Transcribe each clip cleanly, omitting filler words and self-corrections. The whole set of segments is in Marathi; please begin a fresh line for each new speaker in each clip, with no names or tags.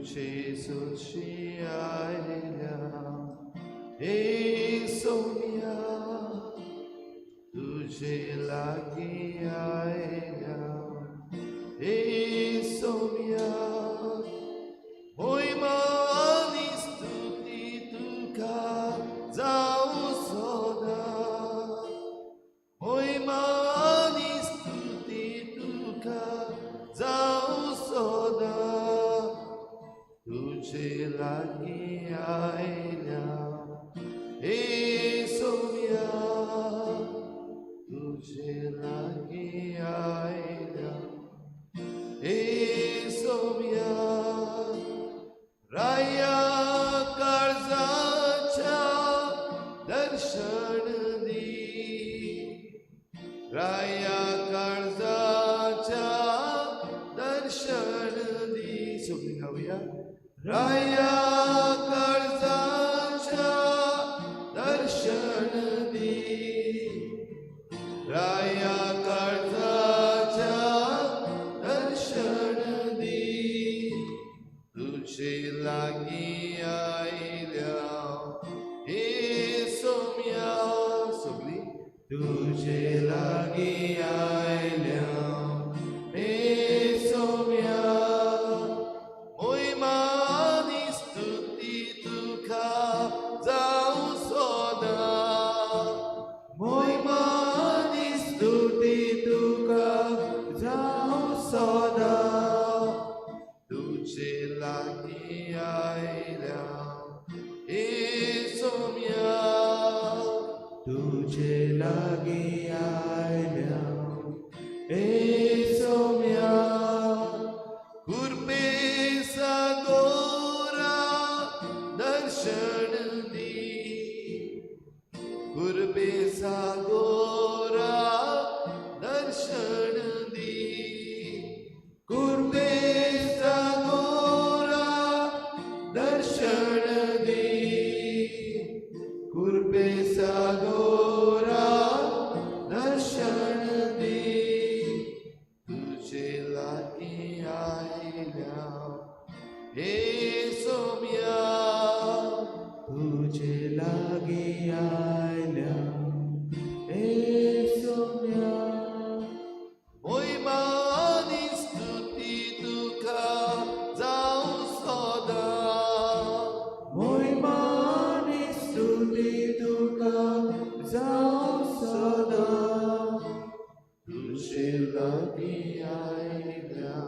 Jesus आयल्या हे सोम्या तुझे लागी आयल्या हे सोम्या महिमा आणि स्तुती तुका जाऊ सोदा महिमा आणि स्तुती तुका जाऊ सोदा तुझे लागी आयल्या हे सोम्या तुझे लागी आयल्या हे सोम्या राया काळजाच्या दर्शन दी राया काळजाच्या दर्शन दी सोबत गाऊया राया काळजाच्या दर्शन दी राया काळजाच्या दर्शन दी तुझे लागी आयल्या हे सोम्या सोबली तुझे लागी आयल्या हे सोम्या महिमा आणि स्तुती तुका जाऊ सोदा महिमा आणि स्तुती तुका जाऊ सोदा तुझे लागी आयल्या हे सोम्या तुझे लागी आयल्या हे सोम्या कृपेचा गोरा दर्शन दी कृपेचा गोरा दर्शन दी कृपेचा गोरा दर्शन दी कृपेचा गोरा दर्शन दी तुझे लागी आयल्या हे सोम्या तुझे लागी आयल्या हे सोम्या महिमा आणि स्तुती तुका जाऊ सोदा महिमा आणि स्तुती तुका जाऊ सोदा तुझे लागी आयल्या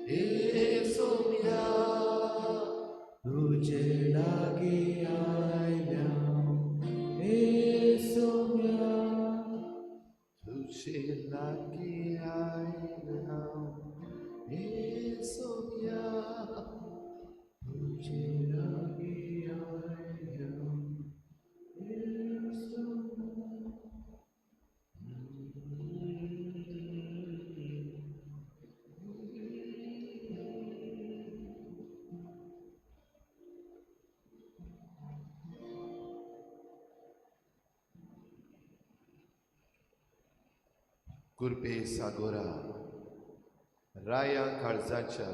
हे सोम्या तुझे लागी आयल्या हे सोम्या तुझे लागी आयल्या हे सोम्या तुझे लागी आयल्या हे सोम्या कृपे सागोरा राया काळजाच्या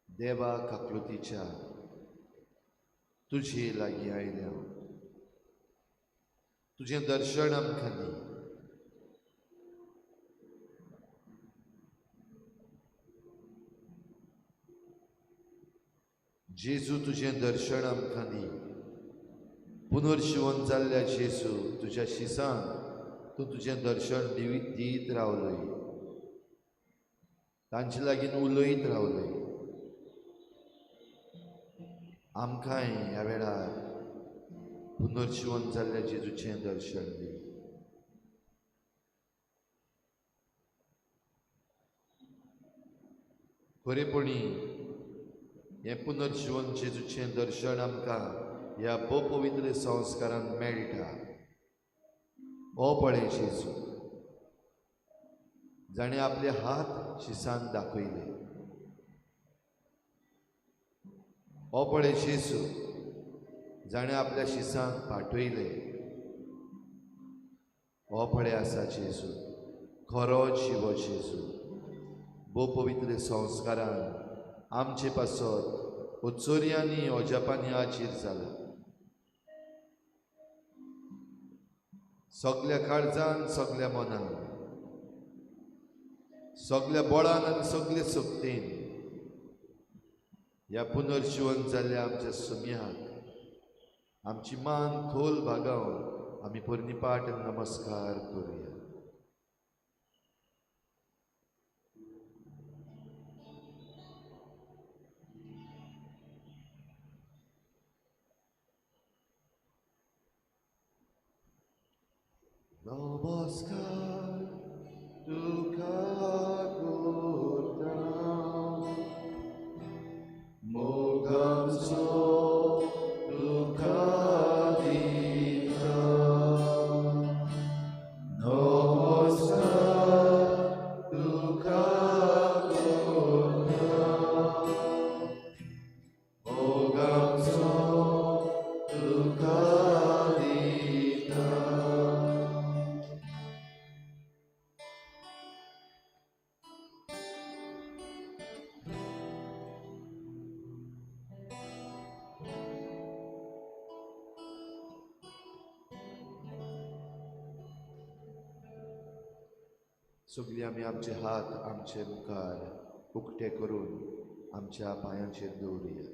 देवा काकृतीच्या तुझे लागी आयल्या तुझे दर्शन आमकां दी जेजू तुझे दर्शन आमकां दी पुनर्जीवन जाल्ल्या जेजू तुझ्या शिसान तू तुझें दर्शन दीत रावलय तांचे लागीं उलयत रावलय आमकांय ह्या वेळार पुनर्जीवन जाल्ल्या जेजूचें दर्शन दी खरेपणी हें पुनर्जीवन जेजूचें दर्शन आमकां ह्या पवित्र संस्कारान मेळटा हो पळय जेजू जाणें आपले हात शिसान दाखयले हो पळय जेजू जाणें आपल्या शिसान पाठयले हो पळय आसा जेजू खरो जिवो जेजू बो पवित्र संस्कारान आमचे पासत उत्सोर्यांनी ओजापांनी आचीर जाला. सगळ्या काळजान, सगळ्या मनान, सगळ्या बळान आनी सगळे शक्तीन ह्या पुनर्जीवन जाल्ल्या आमच्या सुम्याक आमची मान खोल भागावन आमी परनिपाट नमस्कार करूया. नमस्कार तुका करता, मोग आमचो तुका दिता. नमस्कार तुका करता, मोग आमचो तुका दिता. सगळीं आमी आमचे हात आमचे मुखार उक्ते करून आमच्या पांयांचेर दवरुया.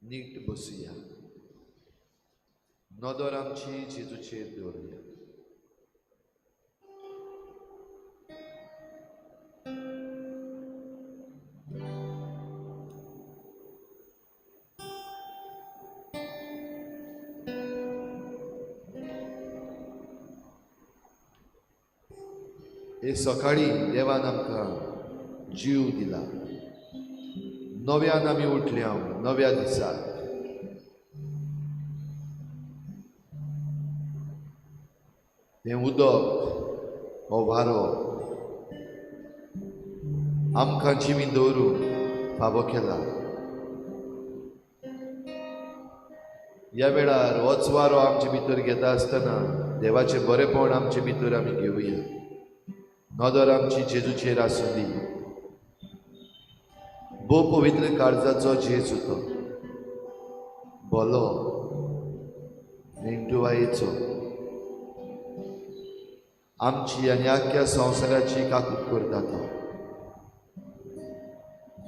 नीट बसुया. नदर आमची जेजूचेर दवरुया. हे सकाळी देवान आमकां जीव दिला. नव्यान आमी उठल्या नव्या दिसाक. हें उदक हो वारो आमकां जिवी दवरूंक फावो केला. ह्या वेळार होच वारो आमचे भितर घेता आसतना देवाचें बरेपण आमचे भितर आमी घेवया. नदर आमची जेजूचेर आसूं दी. बो पवित्र काळजाचो जेजू तो बोलो नेंटुवायेचो आमची आनी आख्या संवसाराची काकूट करता तो.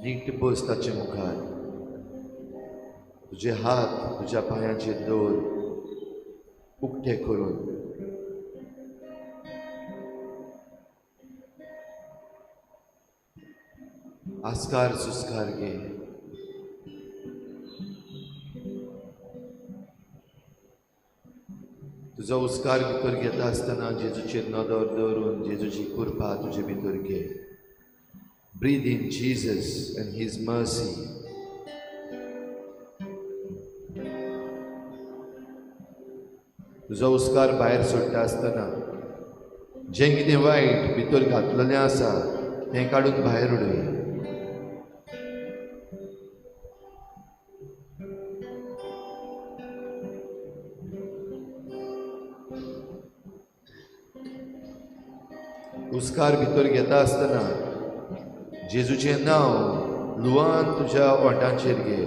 नीट बस ताचे मुखार. तुजे हात तुज्या पांयांचेर दवर उक्ते करून. आस्कार सुस्कार घे. तुजो उस्कार भितर घेता आसतना जेजूचेर नदर दवरून जेजूची कृपा तुजे भितर घे. Breathe in Jesus and his mercy. तुजो उस्कार भायर सोडटा आसतना जें कितें वायट भितर घातलेलें आसा तें काडून भायर उडय. उस्कार भितर घेता आसतना जेजूचें नांव लुवान तुज्या ओंठांचेर घे.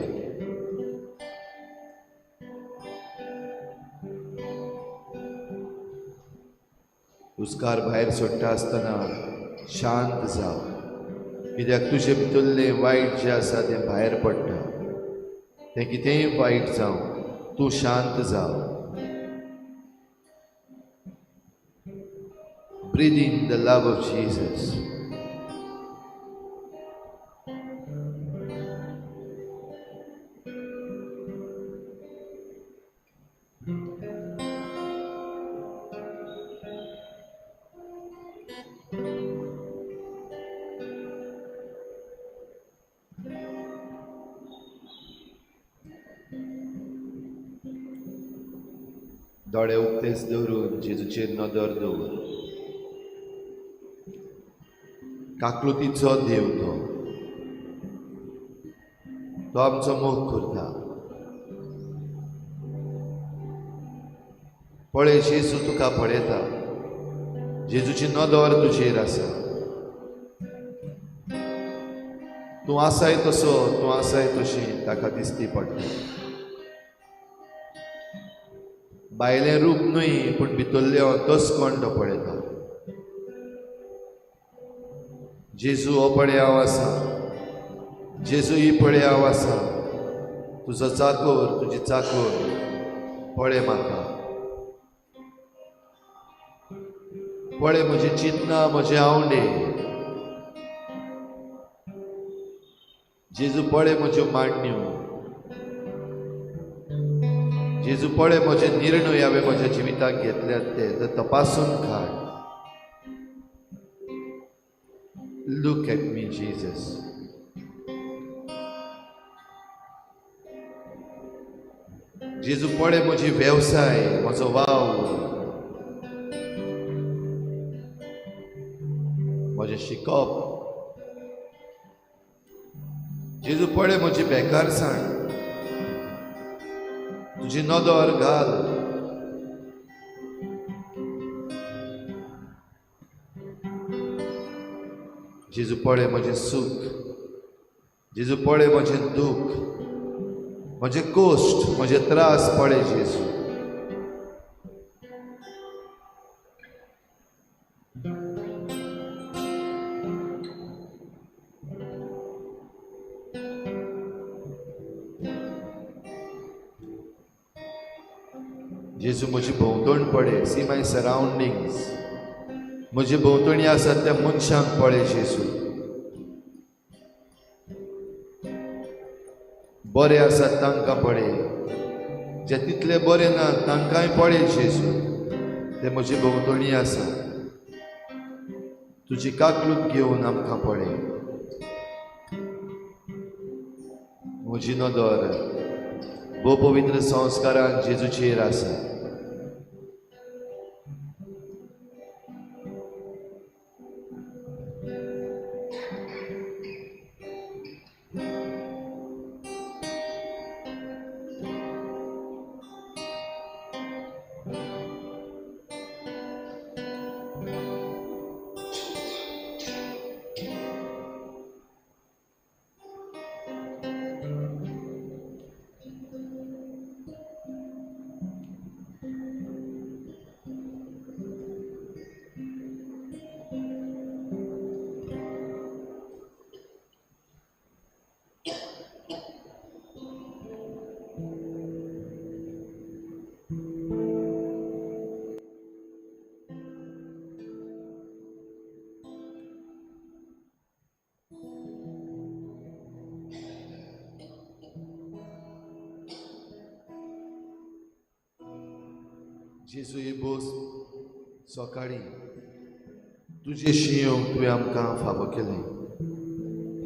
उस्कार भायर सोडटा आसतना शांत जाव. कित्याक तुजे भितरलें वायट जें आसा तें भायर पडटा. तें कितेंय वायट जावं तूं शांत जाव. Breathe in the love of Jesus. दोळे उक्तेच दवरून जेजूचेर नदर दवर. काकलुतीचो देव तो आमचो मोग करता. पळय जेजू तुका पळयता. जेजूची नदर तुजेर आसा. तूं आसाय तसो तूं आसाय तशी ताका दिसती पडटा. भायलें रूप न्हय पूण भितरले तोच कोण तो पळयता. जेजू हो पळय हांव आसा, जेजू ही पळय हांव आसा, तुजो चाकर तुजी चाकर पळय म्हाका, पळय म्हजी चिंतनां म्हजे आवडे. जेजू पळय म्हज्यो मांडण्यो, जेजू पळय म्हजे निर्णय हांवें म्हज्या जिवितांत घेतल्यात ते तपासून काड. Look at me Jesus. जेजू पळय म्हजी वेवसाय म्हजो वाव, म्हजें शिकप. जेजू पळय म्हजी बेकारसाण, तुजी नदर घाल. जेजू पळय म्हजें सूख, जेजू पळय म्हजें दूख, म्हजे कोश्ट म्हजे त्रास पळय जेजू. जेजू म्हजी भोंवतण पळय. See my surroundings. म्हजे भोंवतणी आसात त्या मनशांक पळय जेजू. बरे आसात तांकां पळय, जे तितले बरे ना तांकांय पळय जेजू. ते म्हजी भोंवतणी आसा. तुजी काकलूत घेवन आमकां पळय. म्हजी नदर भोव पवित्र संस्कारान जेजूचेर आसा. जेजू ही बोस सकाळीं तुजे शिंयोंक तुवें आमकां फावो केलें.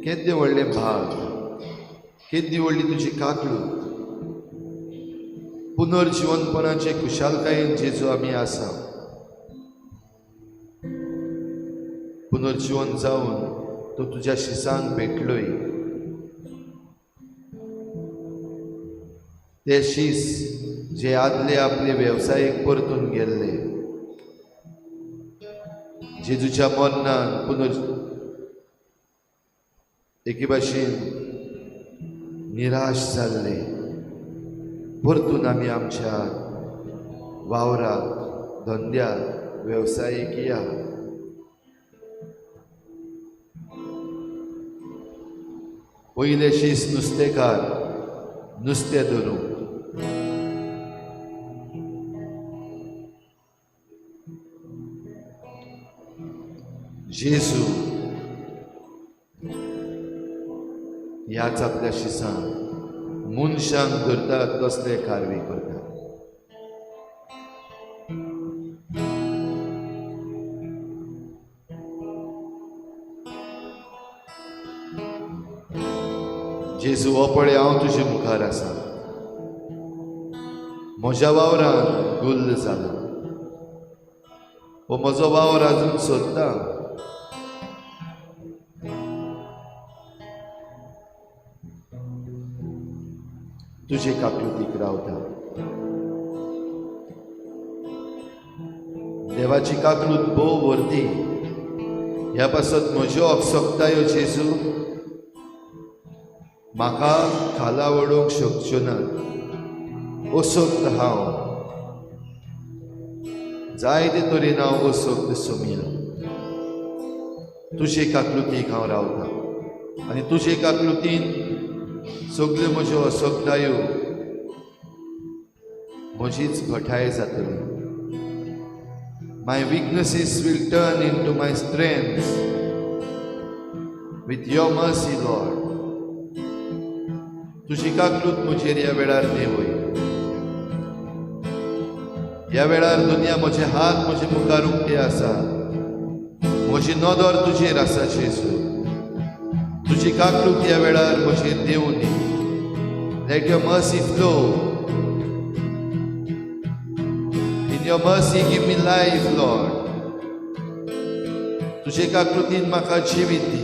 केद्दें व्हडलें भाग, केद्दी व्हडली तुजी काकलूत. पुनर्जिवनपणाचे खुशालकायेन जेजू आमी आसा. पुनर्जिवन जावन तो तुज्या शिसांक भेटलोय. ते शीस जे आदले आपले वेवसायेक परतून गेल्ले, जेजूच्या मरणान एके भाशेन निराश जाल्ले, परतून आमी आमच्या वावराक धंद्याक वेवसायेक या. पयले शीस नुस्तेकार नुस्तें धरूंक, जेजू ह्याच आपल्या शिसांक मनशांक धरता तसले कारवी करता. जेजू हो पळय हांव तुजे मुखार आसा. म्हज्या वावरान गुल्ल जाला. हो म्हजो वावर आजून सोदता. तुजे काकलुतीक रावता. देवाची काकलूत भोव व्हरती. ह्या पासत म्हज्यो अक्सोकतायो जेजू म्हाका खाला ओडूंक शकच्यो नात, ओसोक्त हांव जायते तरेन हांव ओसोक्त सोमिया. तुजे काकलुतीक हांव रावतां आनी तुजे काकलुतीन सगल्यो म्हज्यो असोगतायो म्हजीच घटाय जातली. My weaknesses will turn into my strength with your mercy, Lord. तुजी काकलूत म्हजेर ह्या वेळार देवय. ह्या वेळार दुनिया म्हजे हात म्हजे मुखार उक्ते आसा, म्हजी नदर तुजेर आसा जेजू. तुजी काकलूत ह्या वेळार म्हजेर देंवूं दी. Let your mercy flow. In your mercy give me life, Lord. तुजे काकलुतीन म्हाका जिवीत दी.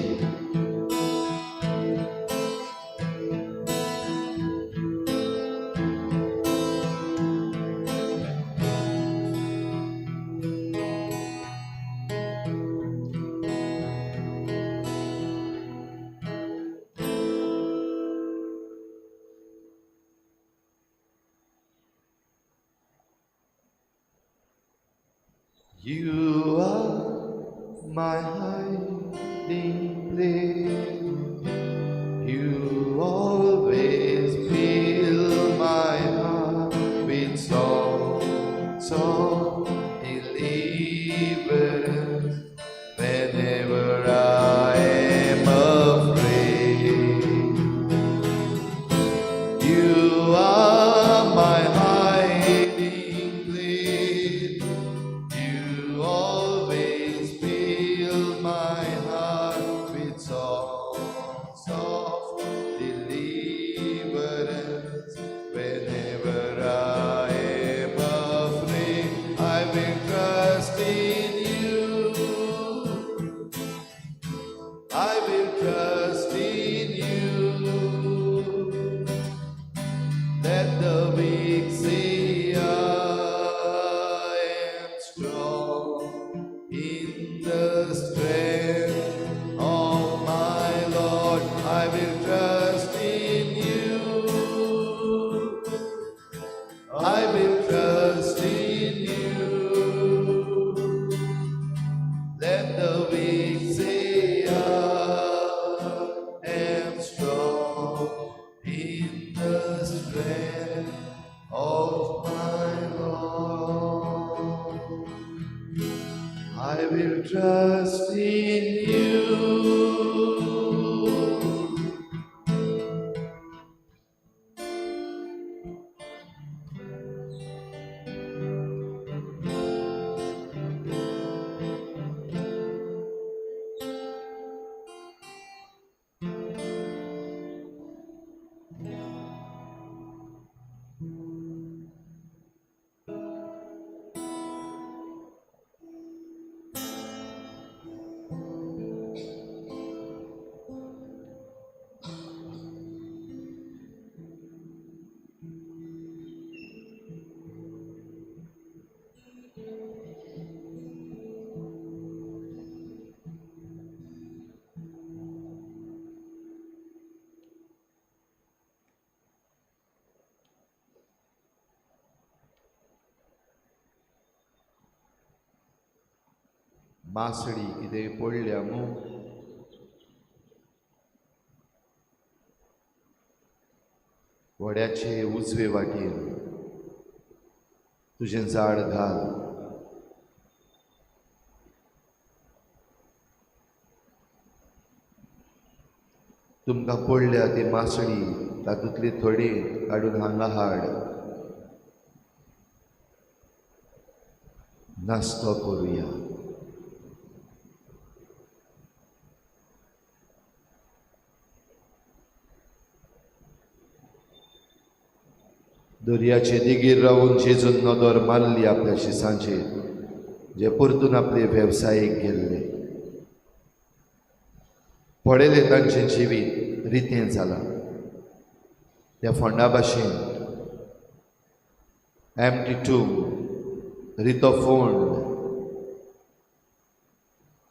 You are my hiding place. You always fill my heart with songs of deliverance. Whenever I am afraid, you are my hiding place. You always fill my heart with songs of deliverance. Whenever I am afraid, I will trust in you. I will trust in you. Let the weak say I am strong in the strength of my Lord. I will trust in you. I will trust in you. Let the weak say I am strong in the strength of my Lord. I will trust in you. मासडी कितें पडल्या मू व्हड्याचे उजवे वाटेर तुजें झाड घाल. तुमकां पडल्या ती मासडी तातूंतली थोडी काडून हांगा हाड. नास्तो करुया. दर्याचे देगेर रावून जेजून नदर मारली आपल्या शिसांचेर, जे परतून आपले वेवसायेक गेल्ले. पडयले तांचें जिवीत रितें जालां. त्या फोंडा भाशेन एम्प्टी टूम, रितो फोंड.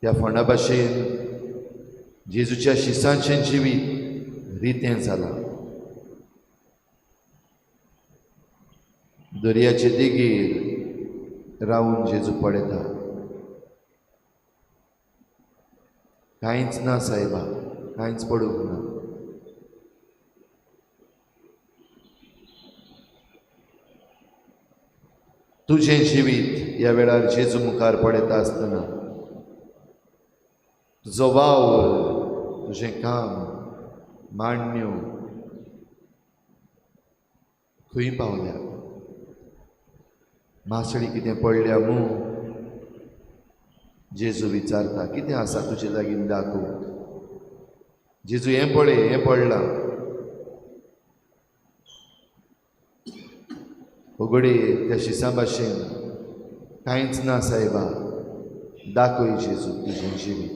त्या फोंडा भाशेन जेजूच्या शिसांचें जिवीत रितें जालां. दर्याचे देगेर रावन जेजू पडयता. कांयच ना सायबा, कांयच पडूंक ना. तुजें जिवीत ह्या वेळार जेजू मुखार पडयता आसतना तुजो वावर, तुजें काम, मांडण्यो खंय पावल्या? मासळी कितें पडल्या मू? जेजू विचारता. कितें आसा तुजे लागीं दाखोवंक? जेजू हें पळय, हें पडलां. उगडे त्या शिसा भाशेन कांयच ना सायबा. दाखय जेजू तुजें जिवीत.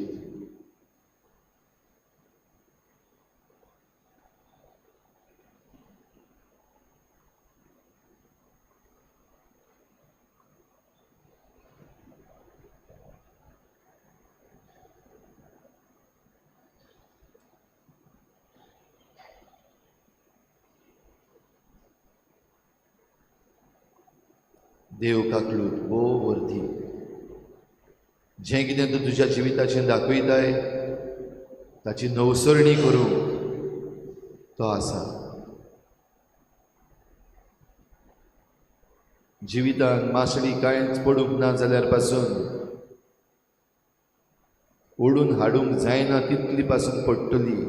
देव काकलूत भो वर्ती. जें कितें तूं तुज्या जिविताचें दाखयताय ताची नवसरणी करूंक तो आसा. जिवितान मासळी कांयच पडूंक ना जाल्यार पासून ओडून हाडूंक जायना तितली पासून पडटली.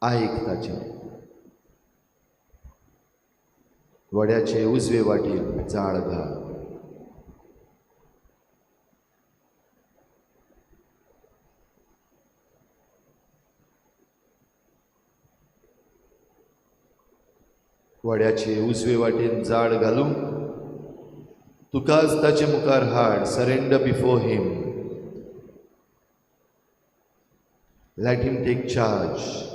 आयक ताचें. वड्याचे उजवे वाटेन जाळ घाल. वड्याचे उजवे वाटेन जाळ घालूंक तुकाच ताचे मुखार हाड. Surrender before him. Let him take charge.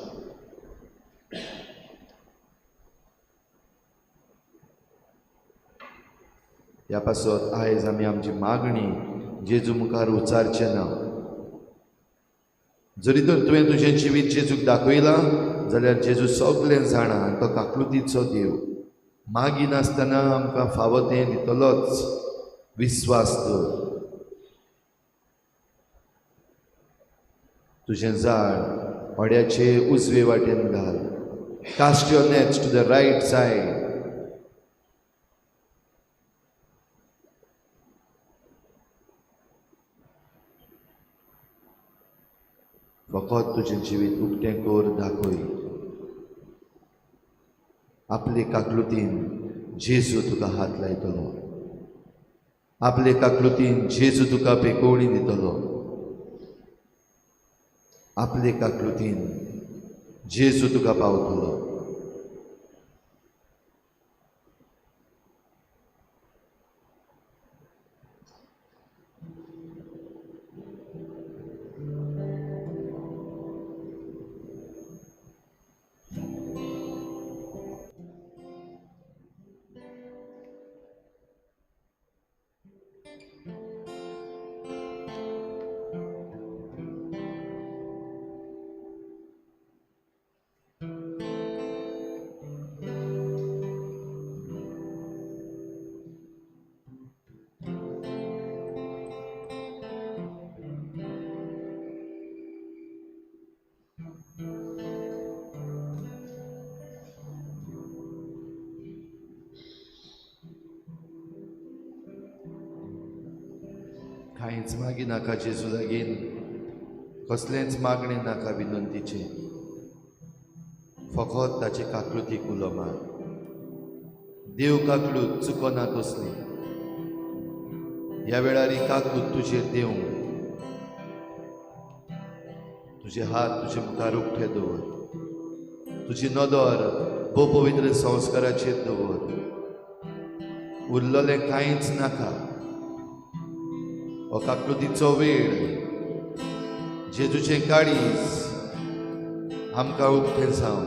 ह्या पासत आयज आमी आमची मागणी जेजू मुखार उच्चारचें ना. जरी तर तुवें तुजें जिवीत जेजूक दाखयलां जाल्यार जेजू सगळें जाणा आनी तो काकलुतीचो देव. मागिनासतना आमकां फावो तें दितलोच. विस्वास दवर. तुजें झाड ओड्याचे उजवे वाटेन घाल. Cast your nets to the right side. फकत तुजें जिवीत उक्तें कर. दाखय. आपले काकलुतीन जेजू तुका हात लायतलो. आपले काकलुतीन जेजू तुका पेकोवणी दितलो. आपले काकलुतीन जेजू तुका पावतलो. कांयच मागी नाका जेजू लागीं. कसलेंच मागणें नाका विनंतीचें. फकत ताचे काकलुतीक उलो मार. देव काकलूत चुकोना कसली. ह्या वेळार ही काकलूत तुजेर देंवूं. तुजे हात तुजे मुखार उक्ते दवर. तुजी नदर भोव पवित्र संस्काराचेर दवर. उरलेलें कांयच नाका. हो काकलुतीचो वेळ. जेजूचें काळीज आमकां उक्तें जावं.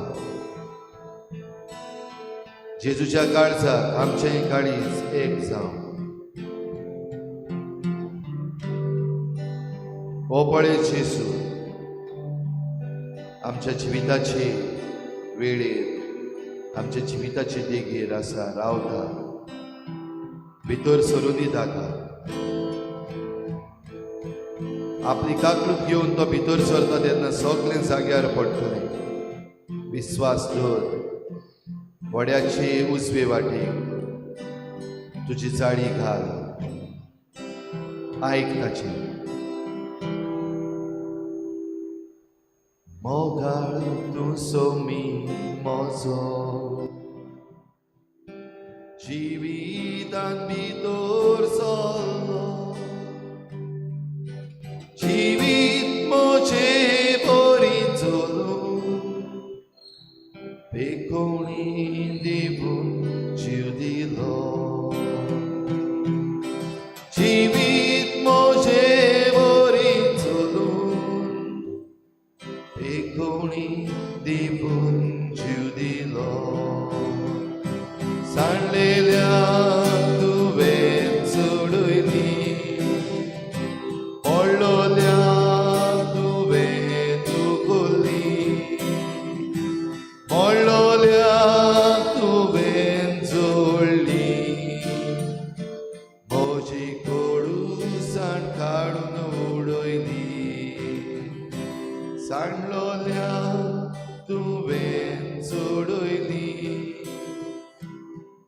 जेजूच्या काळजाक आमचें काळीज एक जावं. हो पळय जेजू आमच्या जिविताचे वेळेर आमच्या जिविताचे देगेर आसा रावता भितर सरुनी ताका आपली काकलूक घेवन तो भितर सरता तेन्ना सगळें जाग्यार पडटलें विश्वास दवर वड्याचे उजवे वाटेक तुजी जाळी घाल आयक ताची मोगाळ तूं सोमी म्हजो जिवितांत भितर सरलो जिवीत म्हजें बरी चलूं बेकोणी दिवून जीव दिलो जिवीत म्हजें बरी चलून बेकोणी दिवून जीव दिलो सांडलेल्या तुवें सोडयली पडलोल्या तुवें चुकली पडलोल्या तुवें जोडली म्हजी कडूसाण काडून उडयली सांडलोल्या तुवें सोडयली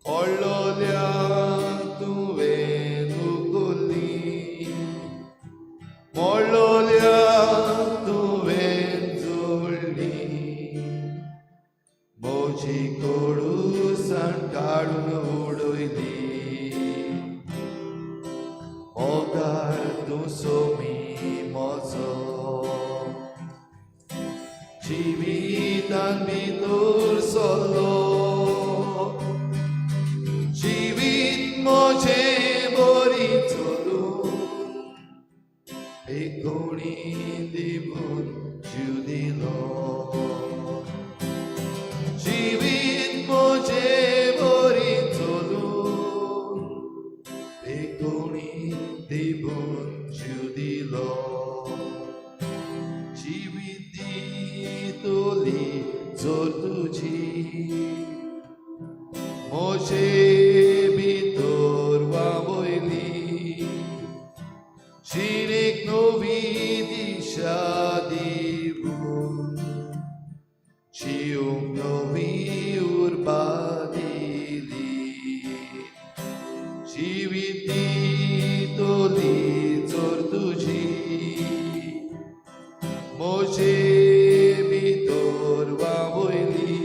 पडलोल्या तुवें चुकली पडलोल्या तुवें जोडली म्हजी कडूसाण काडून उडयली मोगाळ तूं सोमी म्हजो जिवितांत भितर सरलो जिवीत म्हजें बरी चलूं बेकोणी दिवून जीव दिलो जिवीत म्हजें बरी चलूं बेकोणी दिवून जीव दिलो जिवीत दितली जोर तुजी म्हजे भितर वावयली जिणेक नवी दिशा दिवून जिवंक नवी उर्बा दिली जिवीत दितली जोर तुजी म्हजे भितर वावयली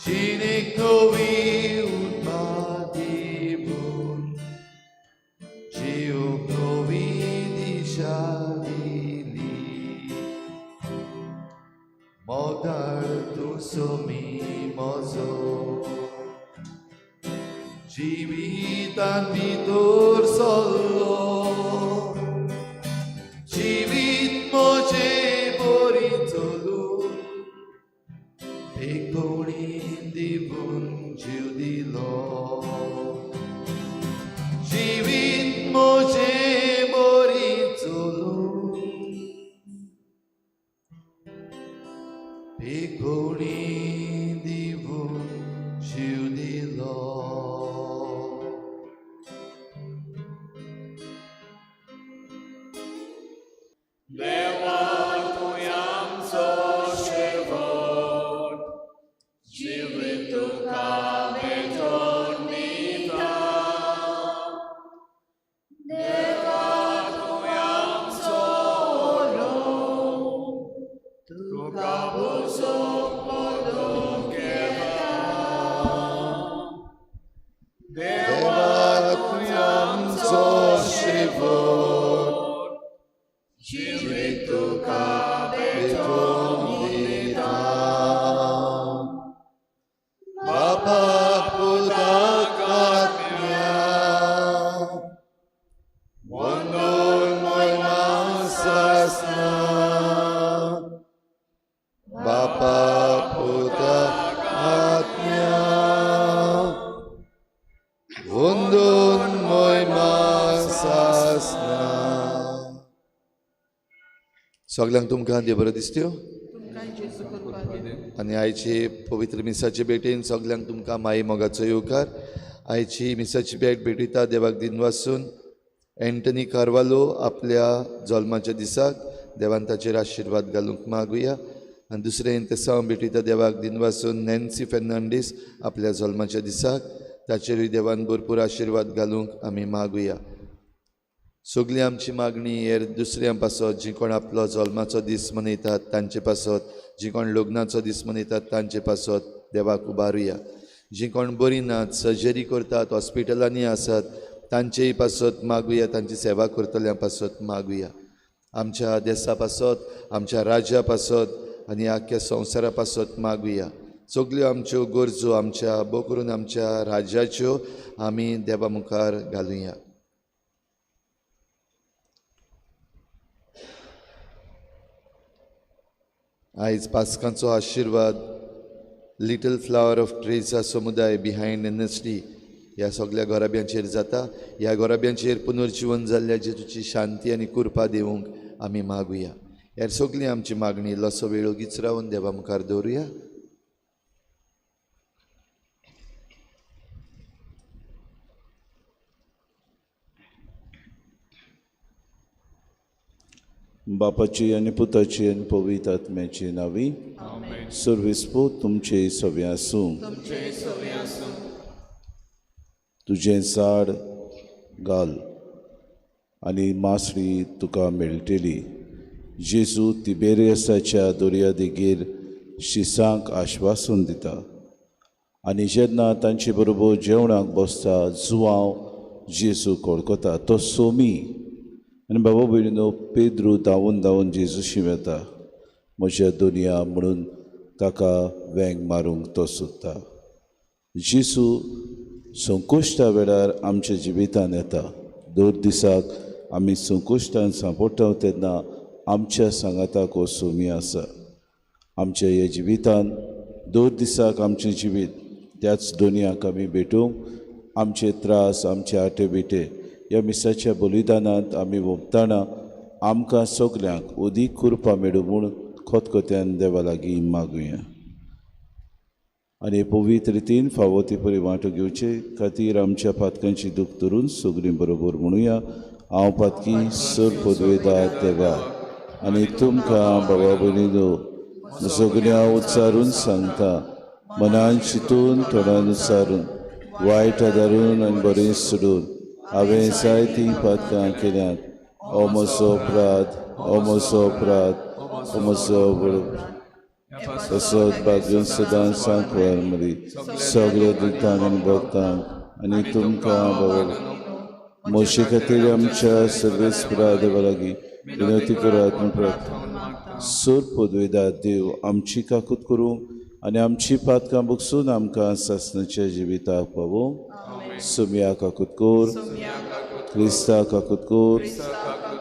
जिणेक नवी उर्बा दिवून जिवंक नवी दिशा दिली मोगाळ तूं सोमी म्हजो जिवितांत भितर सरलो जिवीत म्हजें बरी चलूं बेकोणी दिवून जीव दिलो जिवीत म्हजें बरी चलूं बेकोणी दिवून जीव दिलो
देवा तुवें आमचो शेवट जिवीत तुका भेटोवन दिता देवा तुवें आमचो ओलो तुका बसोवंक पडून घेता देवा तुवें आमचो शेवट जिवीत तुका भेटोवन दिता
बापाक पुताक आत्म्या वंदन महिमा सासना बापाक पुताक आत्म्या वंदन महिमा सासना सगळ्यांक तुमकां देव बरो दिसत्यो. आनी आयचे पवित्र मिसाचे भेटेन सगल्यांक तुमकां माई मोगाचो येवकार. आयची मिसाची भेट भेटयता देवाक दिन वासून एंटनी कार्वालो आपल्या जल्माच्या दिसाक देवान ताचेर आशिर्वाद घालूंक मागुया. आनी दुसरें तेसांव भेटयता देवाक दिन वासून नॅन्सी फेर्नांडीस आपल्या जल्माच्या दिसाक ताचेरूय देवान भरपूर आशिर्वाद घालूंक आमी मागुया. सगळी आमची मागणी हेर दुसऱ्यां पासत जी कोण आपलो जल्माचो दीस मनयतात तांचे पासत, जी कोण लग्नाचो दीस मनयतात तांचे पासत देवाक उबारुया. जी कोण बरी नात, सर्जरी करतात, हॉस्पिटलांनी आसात तांचेय पासत मागुया, तांची सेवा करतल्यां पासत मागुया. आमच्या देशा पासत, आमच्या राज्या पासत आनी आख्या संवसारा पासत मागुया. सगल्यो आमच्यो गरजो आमच्या भोव करून आमच्या राज्याच्यो आमी देवा मुखार घालुया. आयज पास्कांचो आशिर्वाद लिटल फ्लावर ऑफ ट्रेजा समुदाय बिहायंड एनएसडी ह्या सगळ्या गोराब्यांचेर जाता. ह्या गोराब्यांचेर पुनर्जीवन जाल्ल्या जेजूची शांती आनी कृपा दिवंक आमी मागुया. हेर सगळी आमची मागणी इल्लोसो वेळ ओगीच रावन देवा मुखार दवरुया.
बापाची आनी पुताची आनी पवित्र आत्म्याची नावी सर्विस्पूत तुमचे सवे आसूं. तुजें झाड घाल आनी मासडी तुका मेळटली. जेजू तिबेरियसाच्या दर्या देगेर शिसांक आश्वासन दिता आनी जेन्ना तांचे बरोबर जेवणाक बसता जुवांव जेजू कोळकोता. तो सोमी आनी बाबा भयणीनो पेद्रू धांवून धांवून जेजूशी वेता. म्हज्या दुनिया म्हणून ताका वेंग मारूंक तो सोदता. जेजू संकुश्टा वेळार आमच्या जिवितांत येता. दर दिसाक आमी संकुश्टान सांपडटा तेन्ना आमच्या सांगाताक हो सोमी आसा. आमच्या ह्या जिवितांत दर दिसाक आमचें जिवीत त्याच दुनियाक आमी भेटूंक आमचे त्रास, आमचे आटे बिटे ह्या मिसाच्या बलिदानांत आमी ओंपतना आमकां सगल्यांक उदीक कृपा मेळूं म्हूण खोतखोत्यान देवा लागीं मागुया. आनी पवित्र रितीन फावो ती परी वांटो घेवचे खातीर आमच्या पातकांची दूख धरून सगळीं बरोबर म्हणुया. हांव पातकी सर पदवेदार देवा आनी तुमकां बाबा भयणीनो सगळ्यां उच्चारून सांगता, मनान चिंतून तोंडान उच्चारून वायट आदारून आनी बरें सोडून हांवें जायतीं पातकां केल्यांत. हो म्हजो अपराध, हो म्हजो अपराध, हो म्हजो तसोच भाग्यून सदां सांकवार मरी सगळ्या दितांक आनी भक्तांक आनी तुमकां बाबा मोशे खातीर आमच्या सर्वेस्परा देवा लागीं विनवती करात म्हूण प्रार्थना. सर पदवेदार देव आमची काकूत करूं आनी आमची पातकां बगसून आमकां सासणाच्या जिविताक पावोवंक. सोम्या काकूत कोर, क्रिस्ता काकूत कोर,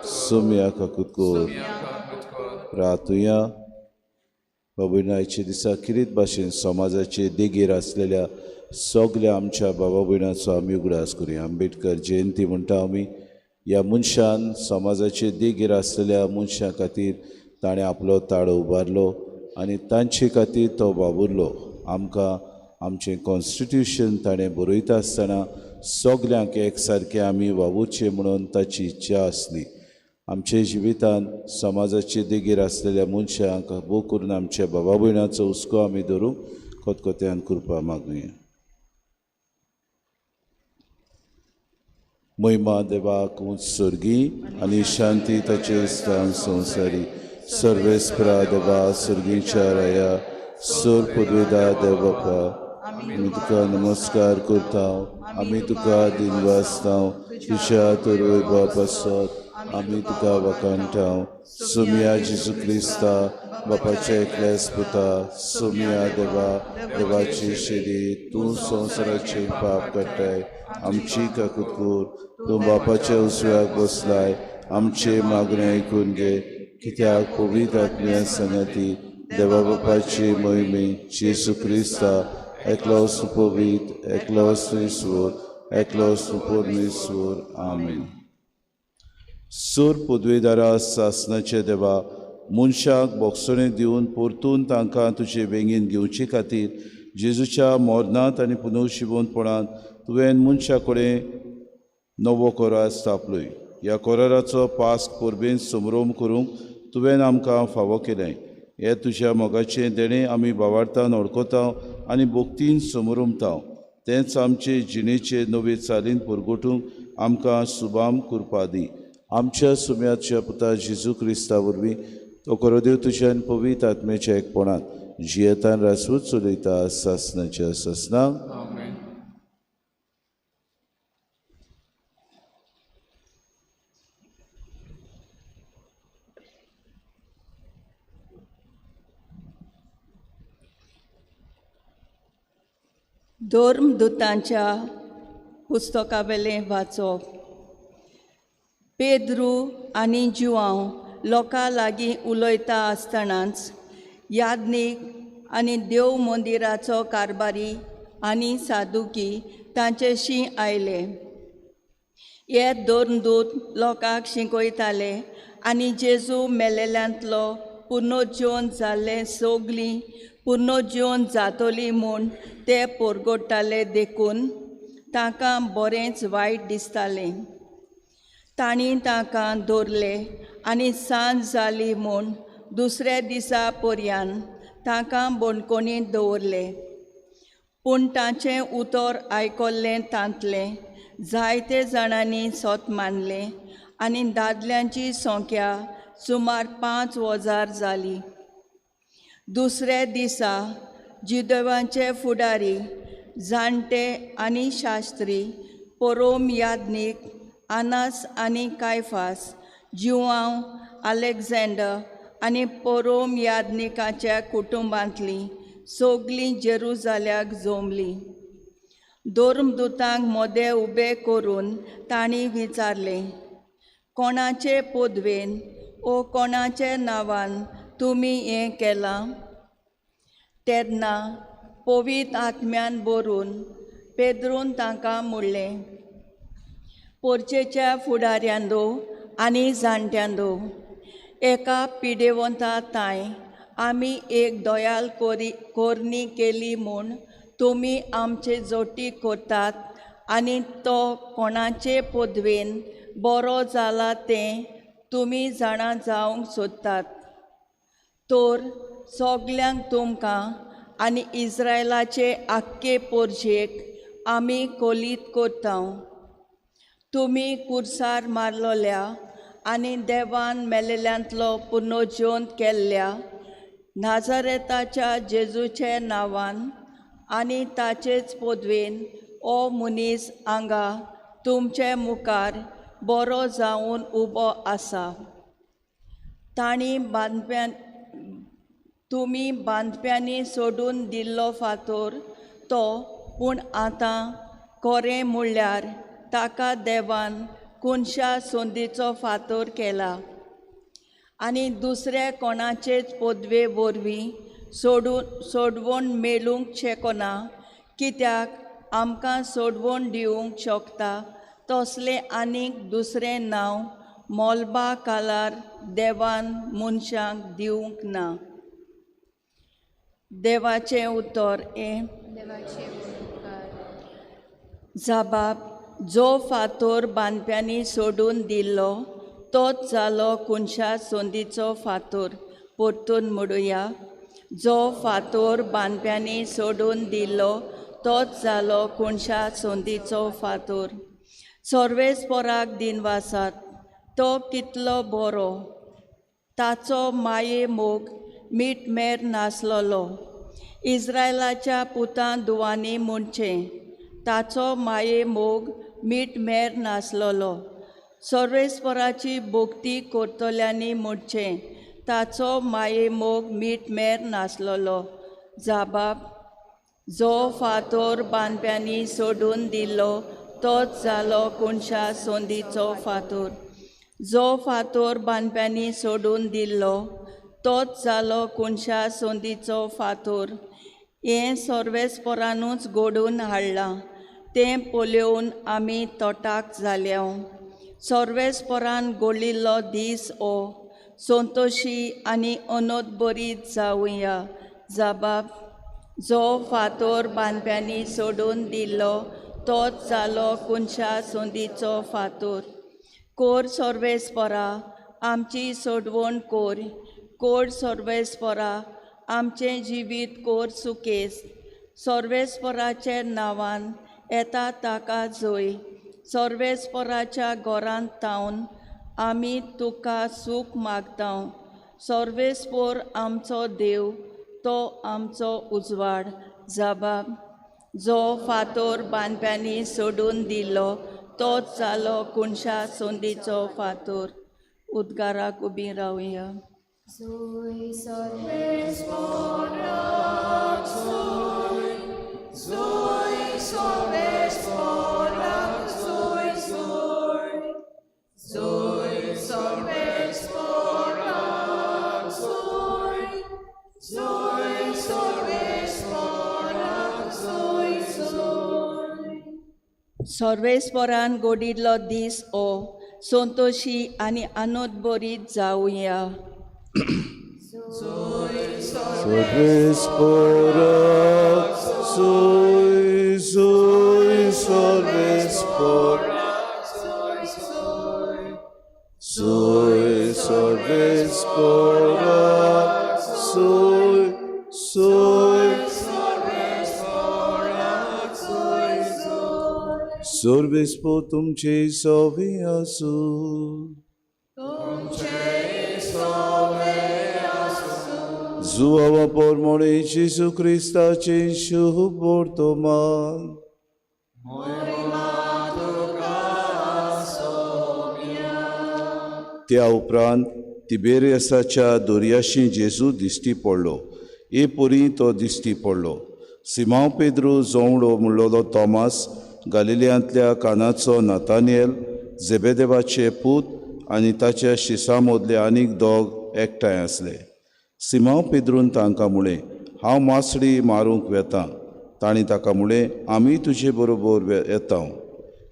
सोम्या काकूत कोर. प्रार्थुया. बाबूनायचे दिसा किरीत भाशेन समाजाचे देगेर आसलेल्या सगल्या आमच्या बाबा भयणांचो आमी उगडास करुया. आंबेडकर जयंती म्हणटा आमी. ह्या मनशान समाजाचे देगेर आसलेल्या मनशां खातीर ताणें आपलो ताळो उबारलो आनी तांचे खातीर तो वावुरलो. आमकां आमचें कॉन्स्टिट्यूशन ताणें बरयता आसतना सगल्यांक एक सारकें आमी वावुरचें म्हणून ताची इच्छा आसली. आमचे जिवितांत समाजाचे देगेर आसलेल्या मनशांक भोव करून आमच्या बाबा भयणांचो हुस्को आमी धरूंक खोतखोत्यान कृपा मागुया. महिमा देवाक उंच सर्गी आनी शांती ताचे स्थान संवसारी. सर्वेस्परा देवा सर्गीच्या राया सर पदवेदार देव बापा आमी तुका नमस्कार करता. आमी तुका दिनवासता. तुज्या तोरवय बाप आसत आमी तुका वखाणटा. सोम्या जेजू क्रिस्ता बापाच्या एकल्याच पुता सोम्या देवा देवाची शेरी तूं संवसाराचे पाप काडटाय. आमची काकूत कोर. तूं बापाच्या उसव्याक बसलाय. आमचे मागणें आयकून घे. कित्याक पवित्र आत्म्या सांगाती देवा बापाची मोहिमे जेजू क्रिस्ता एकलो सुपवीत एकलो श्रीस्वर एकलो सुपरमेश्वर. आमीन. सर पदवेदारा सासणाचे देवा मनशाक बोगसणें दिवन परतून तांकां तुजे वेंगीन घेवचे खातीर जेजूच्या मोरनांत आनी पुनर्शिवंतपणांत तुवें मनशा कडेन नवो कोरार स्थापलोय. ह्या कोराराचो पास्क परबेन समारोप करूंक तुवें आमकां फावो केलें. हे तुज्या मोगाचें देणें आमी भावार्थान ओळखतांव आनी भोक्तीन समोरुमतांव. तेंच आमचे जिणेचे नवे चालीन परगटूंक आमकां सुबाम करपा दी. आमच्या सुम्याच्या पुता जेजू क्रिस्ता वरवीं तो कोरोदेव तुज्यान पवित्र आत्म्याच्या एकपणांत जियेतान रासवत चलयता सासणाच्या सासणांक.
आमेन.
धर्मदुतांच्या पुस्तकावेलें वाचप. पेद्रू आनी जुआंव लोकां लागीं उलयता आसतनाच याज्ञीक आनी देव मंदिराचो कारबारी आनी सादुकी तांचेशी आयले. हे दोन दूत लोकांक शिकयताले आनी जेजू मेलेल्यांतलो पुनर्जीवन जाल्ले सगलीं पुनर्जीवन जातली म्हूण ते परगडटाले देखून तांकां बरेंच वायट दिसतालें. तांणी तांकां दवरले आनी सांज जाली म्हूण दुसऱ्या दिसा पर्यंत तांकां बंदखणींत दवरले. पूण तांचें उतर आयकल्लें तांतलें जायते जाणांनी सोत मानलें आनी दादल्यांची संख्या सुमार 5,000 जाली. दुसऱ्या दिसा जुदेवांचे फुडारी, जाणटे आनी शास्त्री, परोम याज्ञीक आनास आनी कायफास, जुआंव, आलेक्झांडर आनी परोम याज्ञिकाच्या कुटुंबांतलीं सगलीं जेरुसाल्याक जमलीं. धर्मदुतांक मोदें उबें करून तांणी विचारलें, कोणाचे पदवेन ओ कोणाच्या नांवान तुमी हें केलां? तेन्ना पवित्र आत्म्यान भरून पेद्रून तांकां म्हणलें, पोरचेच्या फुडाऱ्यांदो आनी जाणट्यांदो, एका पिडेवंता ताय आमी एक दोयाल कोरणी केली म्हूण तुमी आमचे जोटी करतात आनी तो कोणाचे पदवेन बरो जाला तें तुमी जाणा जावंक सोदतात. तर सगल्यांक तुमकां आनी इस्रायलाचे आख्खे पोरजेक आमी कोलीत करतांव. तुमी कुर्सार मारलोल्या आनी देवान मेलेल्यांतलो पुनर्जीवन केल्ल्या नाझारेताच्या जेजूचे नांवान आनी ताचेच पदवेन हो मनीस हांगा तुमचे मुखार बरो जावन उबो आसा. तुमी बांदप्यांनी सोडून दिल्लो फातर तो, पूण आतां खरें म्हणल्यार ताका देवान कोनशा संदीचो फातर केला आनी दुसरे कोणाचेच पदवे वरवीं सोडवण मेळूंक शकना, कित्याक आमकां सोडवण दिवंक शकता तसलें आनीक दुसरें नांव मोलबा कालार देवान मनशांक दिवंक ना. देवाचें उतर हें जबाब. जो फातर बांदप्यांनी सोडून दिल्लो तोच जालो कोनशा संदीचो फातर. परतून म्हणुया, जो फातर बांदप्यांनी सोडून दिल्लो तोच जालो कोनशा संदीचो फातर. सर्वेस्पराक दिनवासात तो कितलो बरो, ताचो माये मोग मीठ मेर नासलोलो. इस्रायलाच्या पुतां दुवांनी म्हणचें, ताचो माये मोग मीठ मेर नासलोलो. सर्वेस्पराची भोक्ती करतल्यांनी म्हणचें, ताचो माये मोग मीठ मेर नासलोलो. जबाब. जो फातर बांदप्यांनी सोडून दिल्लो तोच जालो कोनशा संदीचो फातर. जो फातर बांदप्यांनी सोडून दिल्लो तोच जालो कोनशा संदीचो फातर. हें सर्वेस्परानूच घडोवन हाडलां. तें पळोवन आमी तोटाक जाल्यांव. सर्वेस्परान घडलिल्लो दीस हो संतोशी आनी अनोद बरी जावया. जाबाब, जो फातोर बांदप्यांनी सोडून दिल्लो तोच जालो कोनशा सोंदीचो फातोर. कोर सर्वेस्परा आमची सोडवण कोर सर्वेस्परा आमचें जिवीत कोर सुकेस. सर्वेस्पराच्या नांवान येता ताका जोय. सर्वेस्पराच्या घरांत तावन आमी तुका सूख मागतां. सर्वेस्पोर आमचो देव, तो आमचो उजवाड. जाबाब, जो फातोर बांदप्यांनी सोडून दिल्लो तोच जालो कोनशा सोंदीचो फातोर. उद्गाराक उबी रावया.
Zoe sorvesporak, zoe, zoe sorvesporak, zoe, zoe, zoe sorvesporak, zoe, zoe sorvesporak, zoe, zoe.
सर्वेस्परान गोडिल्लो दीस ओ संतोशी आनी आनोद बरी जावया.
Sorvesporak, zoe, zoe, sorvesporak, zoe, sorvesporak, zoe, zoe, sorvespo तुमचे सवे आसू. Zuava por mori Gesù Cristace शुभ वर्तमान. त्या उपरांत तिबेरियसाच्या दोर्याशी जेजू दिश्टी पडलो. हे पोरी तो दिश्टी पडलो. सिमांव पेद्रू जोवडो म्हणलोलो तोमास, गालिलियांतल्या कानाचो नातानिएल, झेबेदेवाचे पूत आनी ताच्या शिसां मदले आनीक दोग एकठांय आसले. सिमांव पेद्रून तांकां म्हळें, हांव मासडी मारूंक वेतां. तांणी ताका म्हळें, आमी तुजे बरोबर येतां.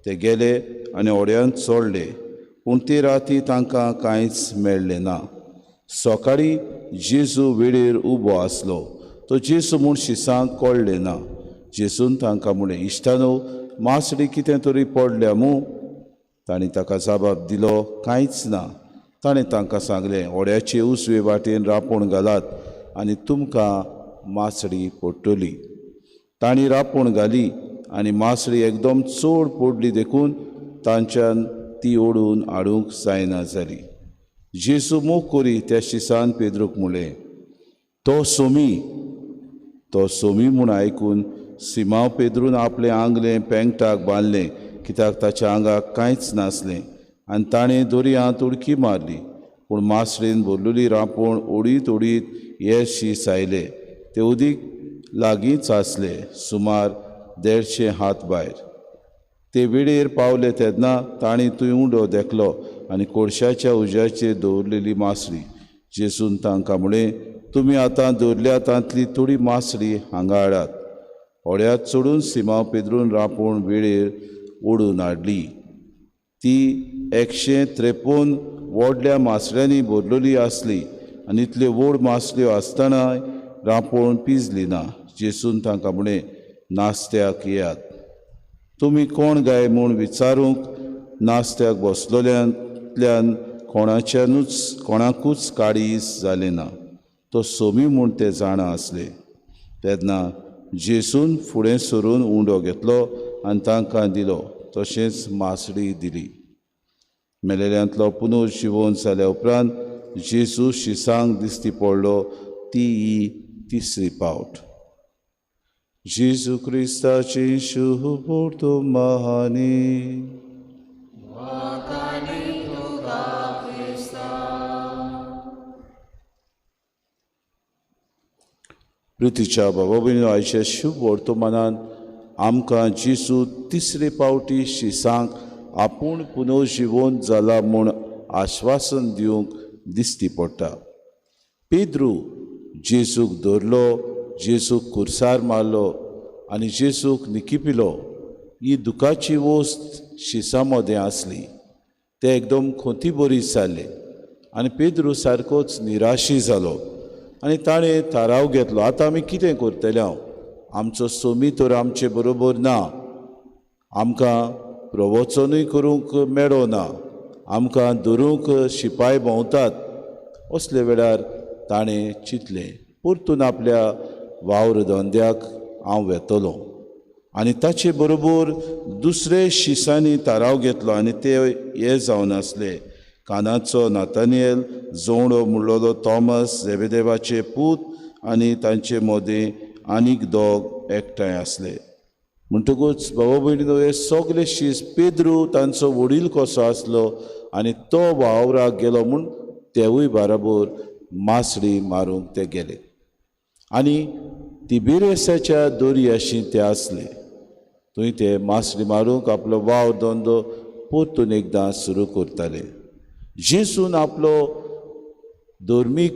ते गेले आनी ओड्यांत चोडले, पूण ती राती तांकां कांयच मेळ्ळें ना. सकाळीं जेजू वेळेर उबो आसलो. तो जेजू म्हूण शिसांक कळ्ळें ना. जेजून तांकां म्हळें, इश्टानो, मासडी कितें तरी पडल्या मूं? तांणी ताका जाबाब दिलो, कांयच ना. ताणें तांकां सांगलें, ओड्याचे उजवे वाटेन रांपोण घालात आनी तुमकां मासडी पडटली. तांणी रांपोण घाली आनी मासडी एकदम चड पडली देखून तांच्यान ती ओडून हाडूंक जायना जाली. जेजू मोग करी त्या शिसान पेद्रूक म्हळें, तो सोमी म्हूण आयकून सिमांव पेद्रून आपलें आंगलें पेंगटाक बांदलें, कित्याक ताच्या आंगाक कांयच नासलें, आनी ताणें दोरयांत उडकी मारली. पूण मासडेन भरलेली रांपोण ओडीत ओडीत येस आयले. ते उदीक लागींच आसले, सुमार 150 हात भायर. ते वेळेर पावले तेन्ना तांणी थंय उंडो देखलो आनी कोळशाच्या उज्याचेर दवरलेली मासडी. जेजून तांकां म्हळें, तुमी आतां दवरल्या तांतली थोडी मासडी हांगा हाडात. ओड्यांत चडून सिमांव पेद्रून रांपोण वेळेर ओडून हाडली. ती 153 व्हडल्या मासड्यांनी भरलेली आसली आनी इतल्यो व्हड मासल्यो आसतनाय रांपोण पिजली ना. जेजून तांकां म्हळें, नास्त्याक येयात. तुमी कोण गाय म्हूण विचारूंक नास्त्याक बसलोल्यांतल्यान कोणाकूच काळीज जालें ना. तो सोमी म्हूण ते जाणा आसले. तेन्ना जेजून फुडें सरून उंडो घेतलो आनी तांकां दिलो. तशेंच मासडी दिली. मेलेल्यांतलो पुनर्जिवन जाल्या उपरांत जेजू शिसांक दिश्टी पडलो. ती ही तिसरी पावट. जेजू क्रिस्ताची शुभ वर्तमानी. प्रितीच्या बाबा भयणीनो, आयच्या शुभ वर्तमानान आमकां जेजू तिसरे पावटी शिसांक आपूण पुनर्जिवन जाला म्हूण आश्वासन दिवंक दिश्टी पडटा. पेद्रू जेजूक धरलो, जेजूक कुर्सार मारलो आनी जेजूक निकिपिलो. ही दुखाची वस्त शिसां मदें आसली. ते एकदम खोंती बरी जाले आनी पेद्रू सारकोच निराशी जालो आनी ताणें थाराव घेतलो, आतां आमी कितें करतले? आमचो सोमी तर आमचे बरोबर ना, आमकां प्रवचनूय करूंक मेळो ना, आमकां धरूंक शिपाय भोंवतात. असले वेळार ताणें चिंतलें, परतून आपल्या वावर धंद्याक हांव वेतलो. आनी ताचे बरोबर दुसरे शिसांनी थाराव घेतलो आनी ते हे जावन आसले. कानाचो नातानियेल, जोडो म्हणलोलो थॉमस, झेबेदेवाचे पूत आनी तांचे मोदें आनीक दोग एकठांय आसले. म्हणटकूच भावा भयणीनो, हे सगळे शीस पेद्रू तांचो वडील कसो आसलो आनी तो वावराक गेलो म्हूण तेवूय बराबर मासडी मारूंक ते गेले. आनी तिबेरियसाच्या दर्याशी ते आसले. थंय ते मासडी मारूंक आपलो वावर धंदो परतून एकदां सुरू करताले. जेसून आपलो धर्मीक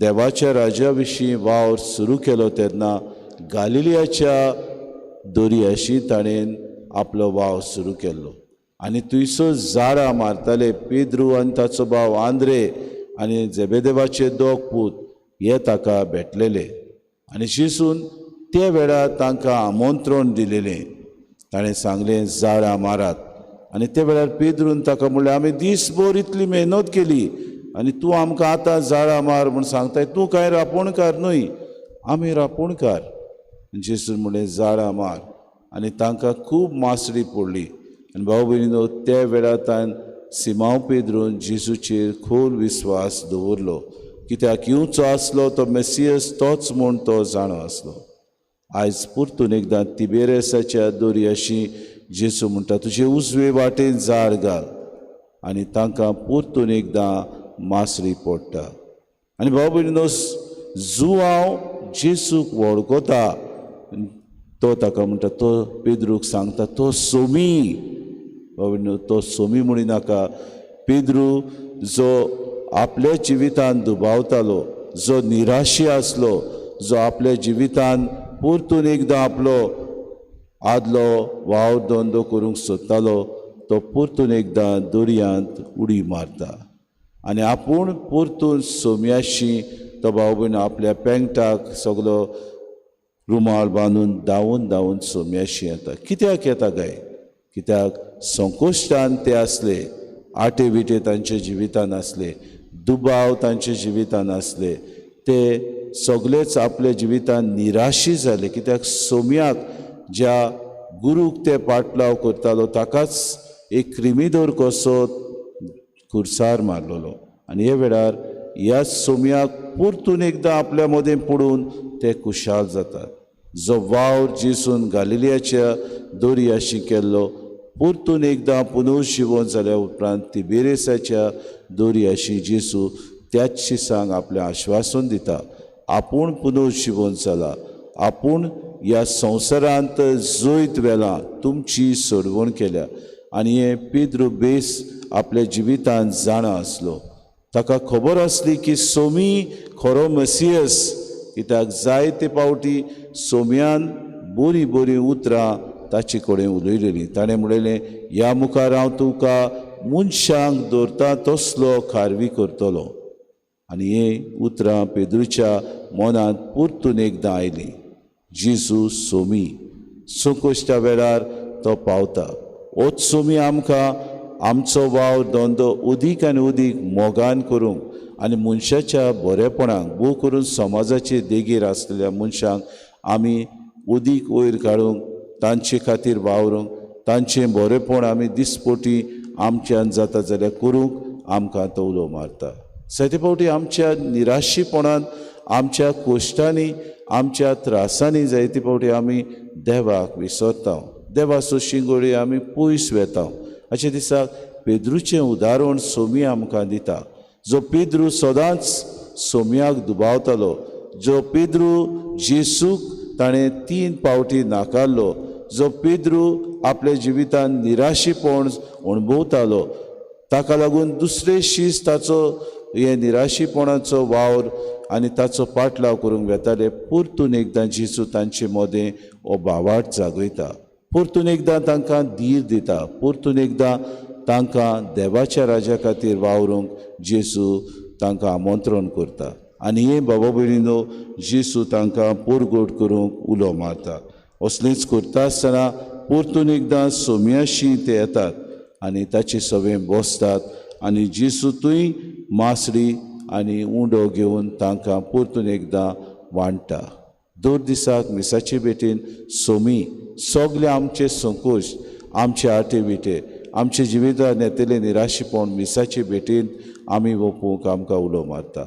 देवाच्या राज्या विशीं वावर सुरू केलो तेन्ना गालिलियाच्या दर्याशी ताणें आपलो वावर सुरू केल्लो आनी थंयसर झाडां मारताले. पेद्रू आनी ताचो भाव आंद्रे आनी झेबेदेवाचे दोग पूत हे ताका भेटलेले आनी जेसून ते वेळार तांकां आमंत्रण दिलेलें. ताणें सांगलें, झाडां मारात. आनी ते वेळार पेद्रून ताका म्हणलें, आमी दीसभर इतली मेहनत केली आनी तूं आमकां आतां झाडां मार म्हूण सांगताय? तूं कांय रांपोणकार न्हय, आमी रांपोणकार. जेसून म्हणलें, झाडां मार. आनी तांकां खूब मासडी पडली. आनी भाव भयणीनो, त्या वेळार ताणें सिमांव पेद्रून जेसूचेर खोल विस्वास दवरलो, कित्याक येवचो आसलो तो मेसियस तोच म्हूण तो जाणो आसलो. आयज परतून एकदां तिबेरियसाच्या दर्याशी जेसू म्हणटा, तुजे उजवे वाटेन झाड घाल. आनी तांकां परतून एकदां मासडी पडटा. आनी भाव भयणीनो, जो हांव जेसूक वळखता तो ताका म्हणटा, तो पेद्रूक सांगता, तो सोमी. भाव भयणीनो, तो सोमी म्हणू नाका. पेद्रू जो आपल्या जिवितान दुबावतालो, जो निराशी आसलो, जो आपल्या जिवितान परतून एकदां आपलो आदलो वावर धंदो करूंक सोदतालो, तो परतून एकदां दर्यांत उडी मारता. आनी आपूण परतून सोम्याशी तो भाव भयण आपल्या पेंगटाक सगलो रुमाल बांदून धांवून धांवून सोम्याशी येता. कित्याक येता काय? कित्याक संकोश्टान ते आसले, आटे बिटे तांच्या जिवितान आसले, दुबाव तांच्या जिवितान आसले. ते सगळेच आपल्या जिवितान निराशी जाले, कित्याक सोम्याक ज्या गुरूक ते पाटलाव करतालो ताकाच एक क्रिमीदोर कसो खुर्सार मारलेलो. आनी हे वेळार ह्या सोम्याक परतून एकदां आपल्या मदें पडून ते खुशाल जातात. जो वावर जेसून गालिलियाच्या दर्याशी केल्लो परतून एकदां पुनर्जीवन जाल्या उपरांत तिबेरियसाच्या दर्याशी जेसू त्याच शिसांक आपलें आश्वासन दिता, आपूण पुनर्जीवन जाला, आपूण ह्या संवसारांत जैत वेलां, तुमची सोडवण केल्या. आनी हे पेद्रू बेस आपल्या जिवितान जाणा आसलो. ताका खबर आसली की सोमी खरो मेसियस, कित्याक जायते पावटी सोम्यान बरीं बरीं उतरां ताचे कडेन उलयलेलीं. ताणें म्हणलेलें, ह्या मुखार हांव तुका मनशांक दवरता तसलो खारवी करतलो. आनी हे उतरां पेद्रूच्या मनांत परतून एकदां आयलीं. जेजू सोमी, संकोश्टा वेळार तो पावता. होच सोमी आमकां आमचो वावर धंदो उदीक आनी उदीक मोगान करूंक आनी मनशाच्या बरेपणाक, भोव करून समाजाचे देगेर आसलेल्या मनशांक आमी उदीक वयर काडूंक, तांचे खातीर वावरूंक, तांचें बरेपण आमी दिसपोटी आमच्यान जाता जाल्यार करूंक आमकां तो उलो मारता. जायते फावटी आमच्या निराशीपणान, आमच्या कोश्टांनी, आमच्या त्रासांनी जायते फावटी आमी देवाक विसरता, देवाचो शिंगोळी आमी पयस वेता. अशे दिसाक पेद्रूचें उदाहरण सोमी आमकां दिता. जो पेद्रू सदांच सोम्याक दुबावतालो, जो पेद्रू जेसूक ताणें 3 फावटी नाकारलो, जो पेद्रू आपल्या जिवितान निराशीपण अणभवतालो, ताका लागून दुसरे शीस ताचो हे निराशीपणाचो वावर आनी ताचो पाटलाव करूंक वेताले. परतून एकदां जेसू तांचे मदें हो भावार्थ जागयता, परतून एकदां तांकां धीर दिता, परतून एकदां तांकां देवाच्या राजा खातीर वावरूंक जेजू तांकां आमंत्रण करता आनी हे बाबा भयणीनो जेजू तांकां पोरगोट करूंक उलो मारता. असलींच करता आसतना परतून एकदां सोमयाशी ते येतात आनी ताचे सवें बसतात आनी जेजूतूय मासडी आनी उंडो घेवन तांकां परतून एकदां वांडटा. दोन दिसाक मिसाचे भेटेन सोमी सगळे आमचे संकोश, आमचे आटे विटे, आमचे जिवितांत येतले निराशेपण मिसाचे भेटेन आमी ओपूंक आमकां उलो मारता.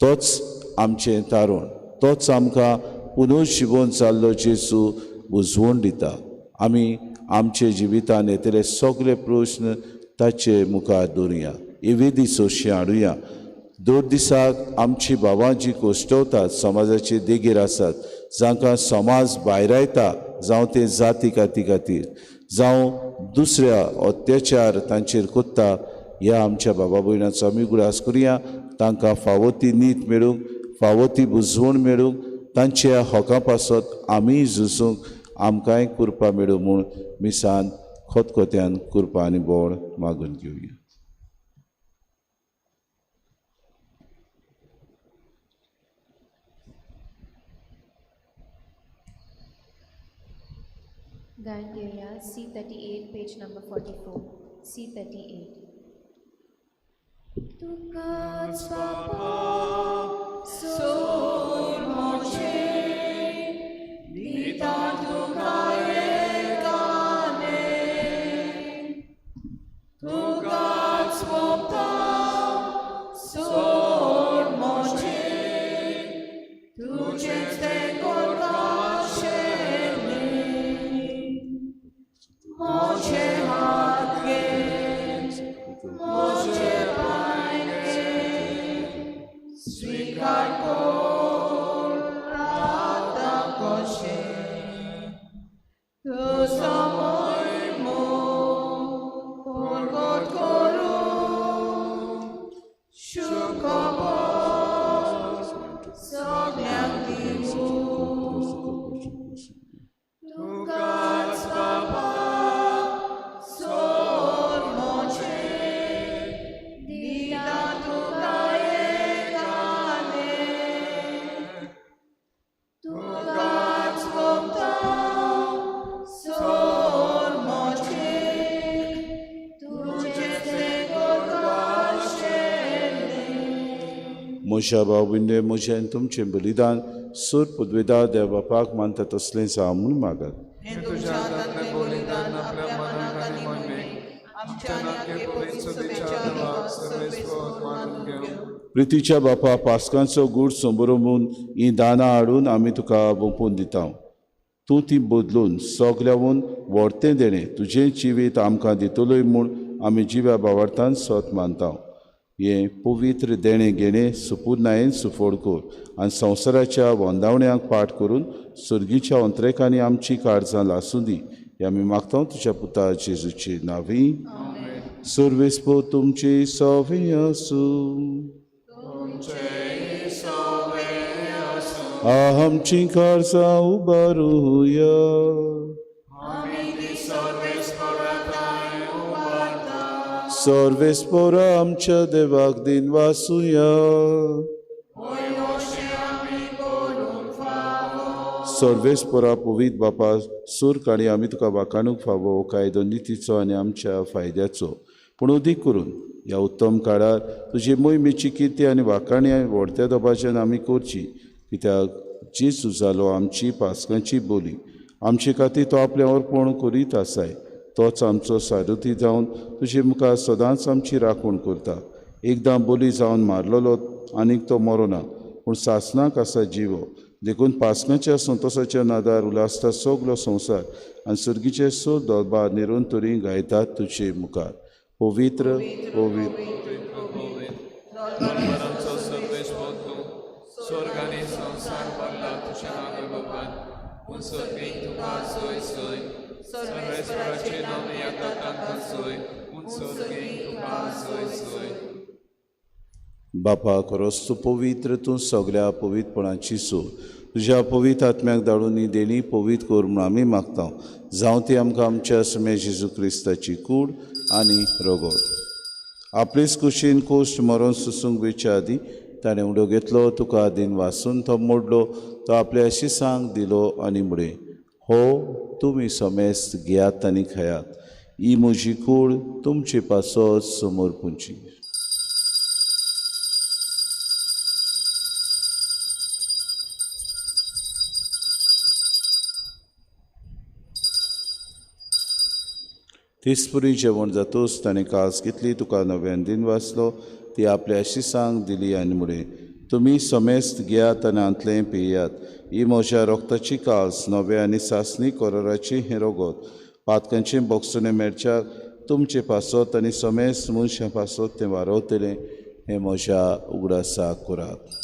तोच आमचें तारण, तोच आमकां पुनर्जिवन जाल्लो जेजू बुजवून दिता. आमी आमचे जिवितांत येतले सगळे प्रश्न ताचे मुखार दवरुया, एवेदी सोशी हाडुया. दोन दिसाक आमची भावां जीं कोश्टवतात, समाजाचे देगेर आसात, जांकां समाज भायरायता, जावं ते जाती खाती खातीर, जावं दुसऱ्या अत्याचार तांचेर कोत्ता, ह्या आमच्या बाबा भयणांचो आमी गुरास करुया. तांकां फावो ती नीत मेळूंक, फावो ती बुजवण मेळूंक, तांच्या हक्कां पासत आमी झुजूंक आमकांय कृपा मेळूं म्हूण मिसान खोतखोत्यान कृपा आनी बोड मागून घेवया.
गायन घेऊया C38 पेज नंबर 44. C38.
तुकाच बापा सोर मोचे दिता तुका एकाने तुकाच बापा सोर मोचे तुझेच ते कोरगाशे मोचे हात घे मोचे पाय घे स्वीकार कर आता कशे तुझो मोहिमो परगट करूं शुकबो सगळ्यांक दिवूं तुकाच बाबा सोर मोचे दिता तुका एकाने तुकाच भोगता सोर मोचे तुझेच ते कोरगाशे
म्हज्या भावभिंडे म्हजें तुमचें बलिदान सूर पदवेदार देव बापाक मानता तसलें जावं म्हूण मागात.
हे तुझ्या हातांतलें बलिदान आपल्या मनाक आनी मनमे आमच्या नाके पवित्र सभेच्या देवाक सर्वेस्वर मानून घेवं.
प्रितीच्या बापा, पास्कांचो गूड संबरोवून ही दानां हाडून आमी तुका ओपून दिता. तूं ती बदलून सगल्यावन व्हडतें देणें तुजें जिवीत आमकां दितलोय म्हूण आमी जिव्या भावार्थान सत मानता. हें पवित्र देणें घेणें सुपूर्णायेन सुफोड कर आनी संवसाराच्या वंदावण्यांक पाठ करून सर्गीच्या अंतरेकांनी आमची काळजां लासूं दी. हें आमी मागता तुज्या पुता जेजूची नांवी. सर्वेस्पो तुमची सवें आसूं. आमची काळजां उबारुया. सर्वेस्पोरा आमच्या देवाक दिन वासुया. सर्वेस्पोरा पवित्र बापा, सूर काणी आमी तुका वाखाणूक फावो कायदो नितीचो आनी आमच्या फायद्याचो, पूण अदीक करून ह्या उत्तम काळार तुजी मोहिमेची किर्ती आनी वाखाणी व्हडत्या दबाज्यान आमी करची, कित्याक जेजू जालो आमची पास्कांची बोली. आमचे खातीर तो आपलें अर्पण करीत आसाय. तोच आमचो सारुथी जावन तुजे मुखार सदांच आमची राखण करता. एकदां बोली जावन मारलेलो आनीक तो मरोना, पूण सासणाक आसा जिवो. देखून पास्कांच्या संतोशाच्या नादार उलासता सगलो संवसार आनी सर्गीचे सो दरबार निरंतरी गायतात तुजे मुखार. पवित्र पवित्र
स्वर्ग आनी संसार भरला तुज्या नांवे बाबान. पूण सर्गेक तुका सोय सोय सर्वेस्वराचे नांव येता तांकां सोय. पूण सर्गेक तुका सोय सोय.
बापा खरोच तूं पवित्र, तूं सगळ्या पवित्रपणाची सो. तुज्या पवित्र आत्म्याक धाडून ही देणी पवित्र कर म्हूण आमी मागता जावं ती आमकां आमच्या समे जेजू क्रिस्ताची कूड आनी रगत आपलेच कुशीन कोश्ट मरोन सुसूंक वयच्या आदीं ताणें उडो घेतलो तुका आदीन वासून तो मोडलो तो आपल्या शिसांक दिलो आनी मुडे हो तुमी समेस्त घेयात आनी खायात ही म्हजी कूड तुमचे पासत समोर पुंची तिसपुरी जेवण जातूच ताणें कास घेतली तुका नव्यान दिन वाचलो ती आपल्या शिसांक दिली आनी मुडे तुमी समेस्त घेयात आनी आंतलें पियात ही म्हज्या रोगताची कास नव्या आनी सासणी कोराराची हें रगत पातकांचे बोगसुने मेरच्याक तुमचे पासत आनी समेस्त मनशां पासत तें वारवतलें हें म्हज्या उगडासाक करात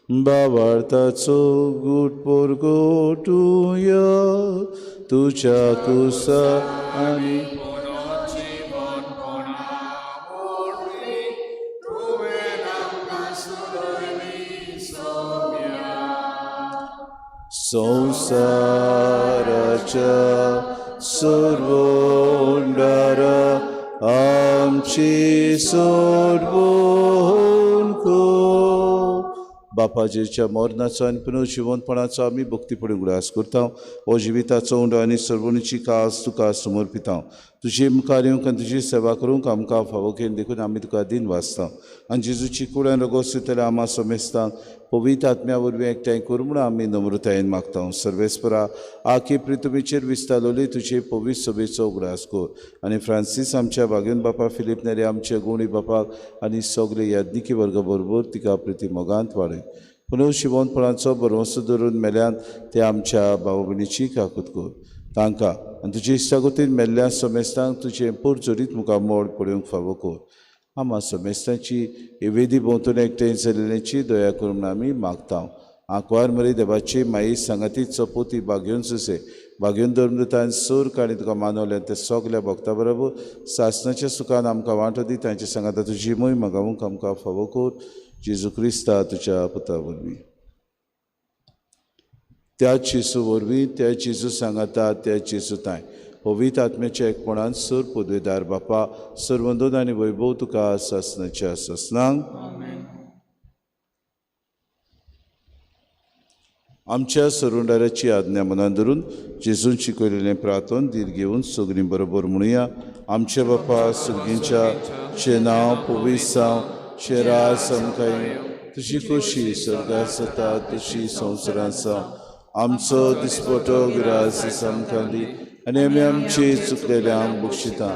बावार्थाचो गूट पोरगोटुया तुझ्या कुसा आनी संसाराच्या सर्वोंडारा आमची सोडवून को बापाजेच्या मरणाचो आनी पुनर्जिवनपणाचो आमी भक्तीपणे उगडास करता हो जिविताचो उंडो आनी सर्वणीची कास तुका समर्पिता तुजी मुखार येवंक आनी तुजी सेवा करूंक आमकां फावो घेवन देखून आमी तुका दिन वाचता आनी जेजूची कुडान रगत सुतल्या आमा समेस्तांक पवित्र आत्म्या वरवीं एकठांय करूं म्हूण आमी नम्रतायेन मागता सर्वेस्परा आखे प्रितुमेचेर विस्तारलोली तुजे पवित्र सभेचो उगडास कर आनी फ्रांसीस आमच्या भाग्यन बापा फिलीप नेरे आमच्या गोणी बापाक आनी सगळे याज्ञिकी वर्गा बरोबर तिका प्रिती मोगांत वाडय पुनर्जिवनपणाचो भरवंसो धरून मेल्यान ते आमच्या भाव भयणीची काकूत कर तांकां आनी तुजे इश्टागतीन मेल्ल्या समेस्तांक तुजें पुरजोरीत मुखार मोड पडूंक फावो कर आमा समेस्तांची वेदी भोंवतून एकठांय जाल्ल्याची दया करून आमी मागता आंकवार मरी देवाची माई सांगाती चपोती भाग्योन सुसे भाग्योन धर्मदतान सूर काणी तुका मानवले ते सगल्या भक्ता बरोबर सासणाच्या सुखान आमकां वांटो दी तांच्या सांगाता तुजी मोय मागावूंक आमकां फावो कर जेजू क्रिस्ता तुज्या पुता वरवीं त्या जेजू वरवीं त्या जेजू सांगाता त्या जेजू ताय पवित्र आत्म्याच्या एकपणान सर पदवेदार बापा सर्वंदोन आनी वैभव तुका सासणाच्या ससनांक आमच्या सरुंडाराची आज्ञा मनान धरून जेजून शिकयलेलें प्रार्थन धीर घेवन सगळीं बरोबर म्हणुया आमच्या बापा सुर्गींच्या चे नांव पवित्र जावं चे राज समकाय तुजी खोशी स्वर्गांत जाता तशी संवसारांत जावं आमचो दिसपटो गिरास आमकां दी आनी आमी आमची चुकलेल्यांक बक्षिता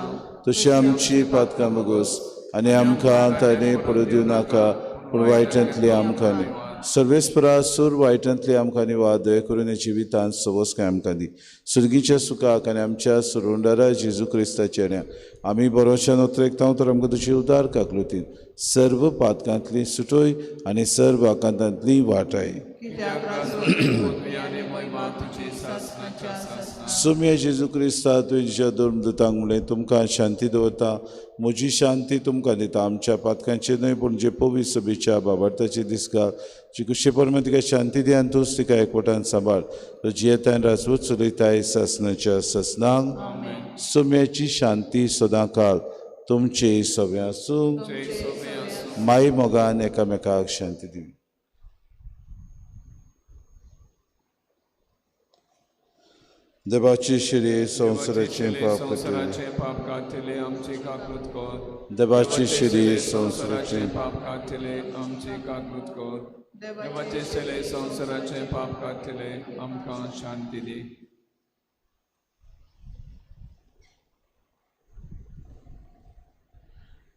तशी आमची पातकां बगोस आनी आमकां ताणे पडू दिवं नाका पूण वायटांतली आमकां न्ही सर्वेस्परा सूर वायटांतली आमकां न्ही वा दया करून जिवितांत सवस काय आमकां दी सुर्गीच्या सुखाक आनी आमच्या सुरुंडारा जेजू क्रिस्ताच्या आमी बरोवच्यान उतरेकता तर आमकां तुजी उदार काकलुतीन सर्व पातकांतली सुटोय आनी सर्व आकांतांतली वाटाय सुम्या जेजू क्रिस्ता तुज्या धर्मदूतांक म्हणलें तुमकां शांती दवरता म्हजी शांती तुमकां दिता आमच्या पातकांचे न्हय पूण जे पवित्र सभेच्या बाबार्थाचे दिसका जी कुशे परमेन तिका शांती दी आनी तूंच तिका एकवटान सांबाळ तुजी येतान राजवट चलयताय सासणाच्या ससनांक सुम्याची शांती सदां काळ तुमचे सगळ्या आसूं माई मोगान एकामेकाक शांती दी देवाची शिरी संवसाराचे पाप
काटिले आमची काकृत कर
देवाची शिरी संवसाराचे
पाप काटिले आमची काकृत कर देवाचे शिरे संवसाराचे पाप काटिले आमकां शांती दी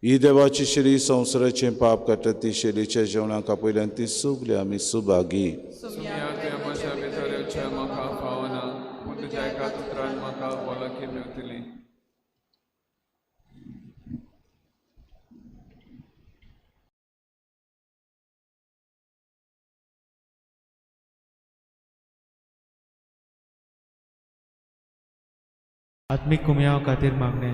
ही देवाची शिरी संवसाराचे पाप काडटा ती शिरीच्या जेवणाक पयल्यान ती सुगली आमी सुभागी
म्हज्या भितर म्हाका फावना पूण तुज्या एका पुत्रान म्हाका वळखी मेळटली
आत्मिक कुमयाव खातीर मागणे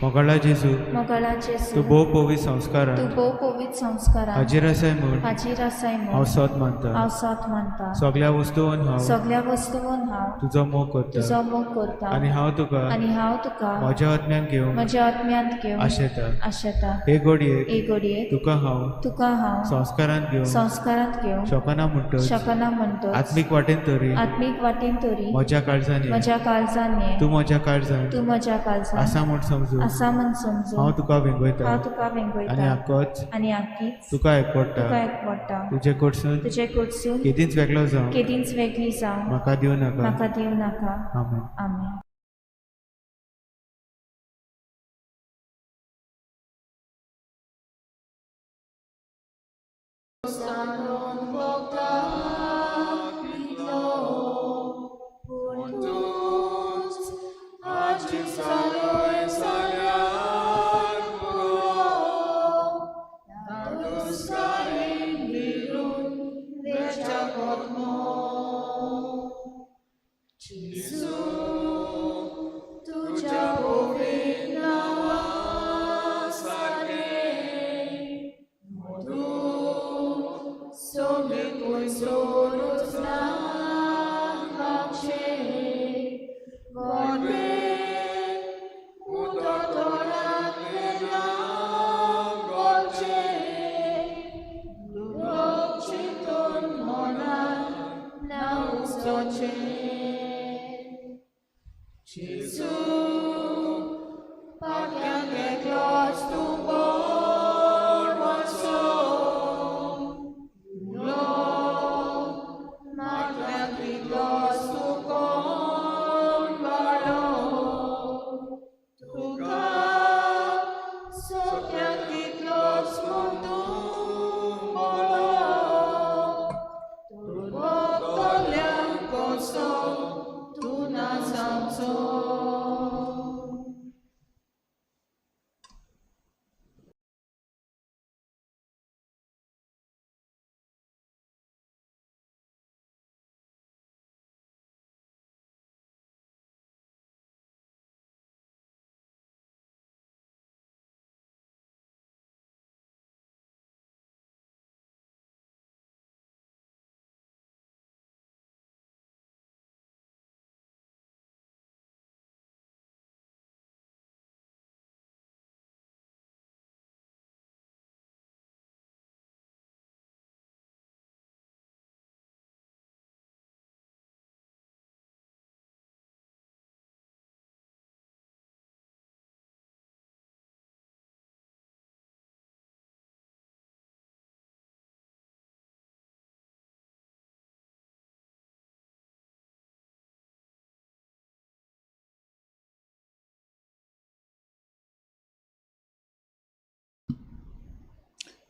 मोगाळा जेजू
मोगाळा
तूं
जेजू
भोव पवित्र संस्कारान
तूं भोव पवित्र संस्कारान
हाजीर आसाय म्हूण
हाजीर आसाय
हांव
म्हूण
सोत मानता
हांव सोत मानता
सगळ्या वस्तूंन हांव
सगळ्या वस्तूंन हांव
तुजो मोग करता
तुजो मोग करता
आनी हांव तुका
आनी हांव तुका
म्हज्या आत्म्यान घेवंक
म्हज्या आत्म्यांत घेवन
आशेता
आशेता
हे घडयेक
एक घडयेक
तुका हांव
तुका हांव
संस्कारान घेवंक
संस्कारांत घेवन
शकना म्हणटच
शकना म्हणटच
आत्मीक वाटेन तरी
आत्मीक वाटेन तरी
म्हज्या काळजांनी
म्हज्या काळजान ये
तूं म्हज्या काळजांत
तूं म्हज्या काळजान
आसा म्हूण समजून
आसा म्हूण समजून
हांव तुका वेंगयता
हांव तुका
आनी
वेंगयता
आक्कोच
आनी आख्खीच
तुका एकपडटा
तुका एकवडटा
तुजे कडसून
तुजे कडसून
केदींच वेगळो जावं
केदींच वेगळी जावं
म्हाका दिवं नाका
म्हाका दिवं नाका
आमेन
आमेन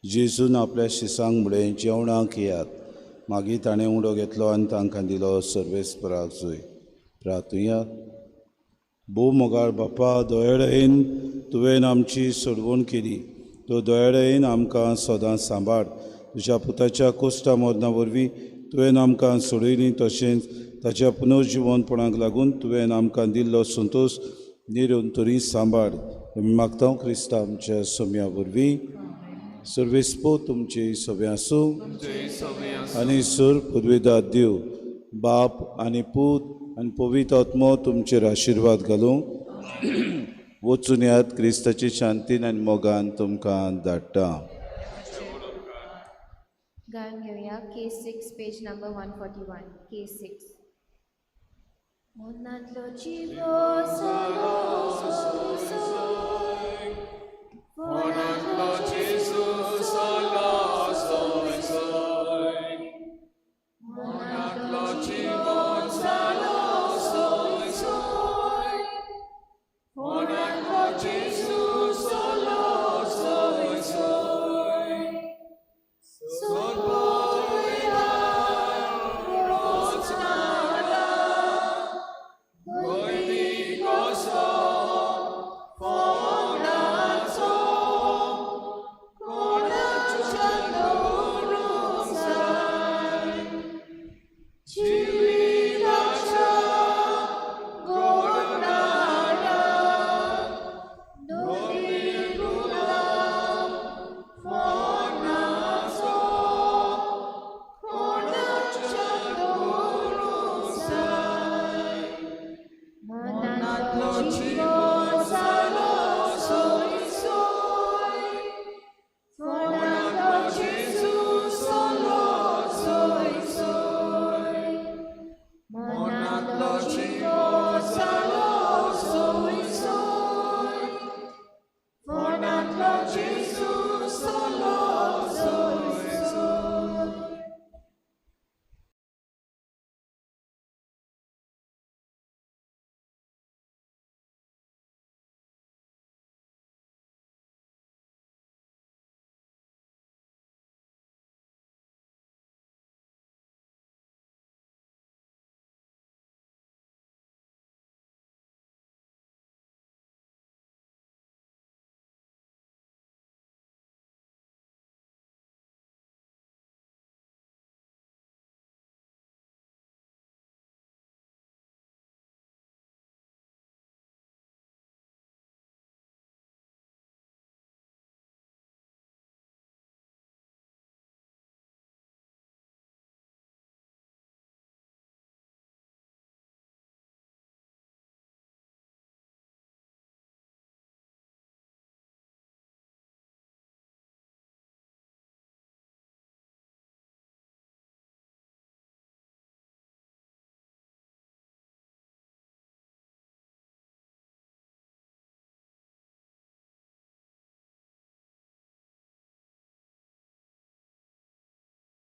जेजून आपल्या शिसांक म्हळें जेवणाक येयात. मागीर ताणें उंडो घेतलो आनी तांकां दिलो सर्वेस्पराक जुंय. प्रार्थुया. भोव मोगाळ बापा, दोळ्याडेन तुवें आमची सोडवण केली. तो दोळ्याडेन आमकां सदांच सांबाळ. तुज्या पुताच्या कोश्टा मरणा वरवीं तुवें आमकां सोडयलीं, तशेंच ताच्या पुनर्जिवनपणाक लागून तुवें आमकां दिल्लो संतोश निरंतरी सांबाळ. आमी मागता क्रिस्ता आमच्या सोम्या वरवीं. सर्वेस्पो तुमची सगळें आसूं आनी सर पदवेदार देव बाप आनी पूत आनी पवित्र आत्मो तुमचेर आशिर्वाद घालूं. वचून येयात, क्रिस्ताची शांतीन आनी मोगान तुमकां धाडटा.
गायन घेऊया केस 6 पेज नंबर 141 केस 6 मनांतलो जिवो जालो सोय, मनांतलो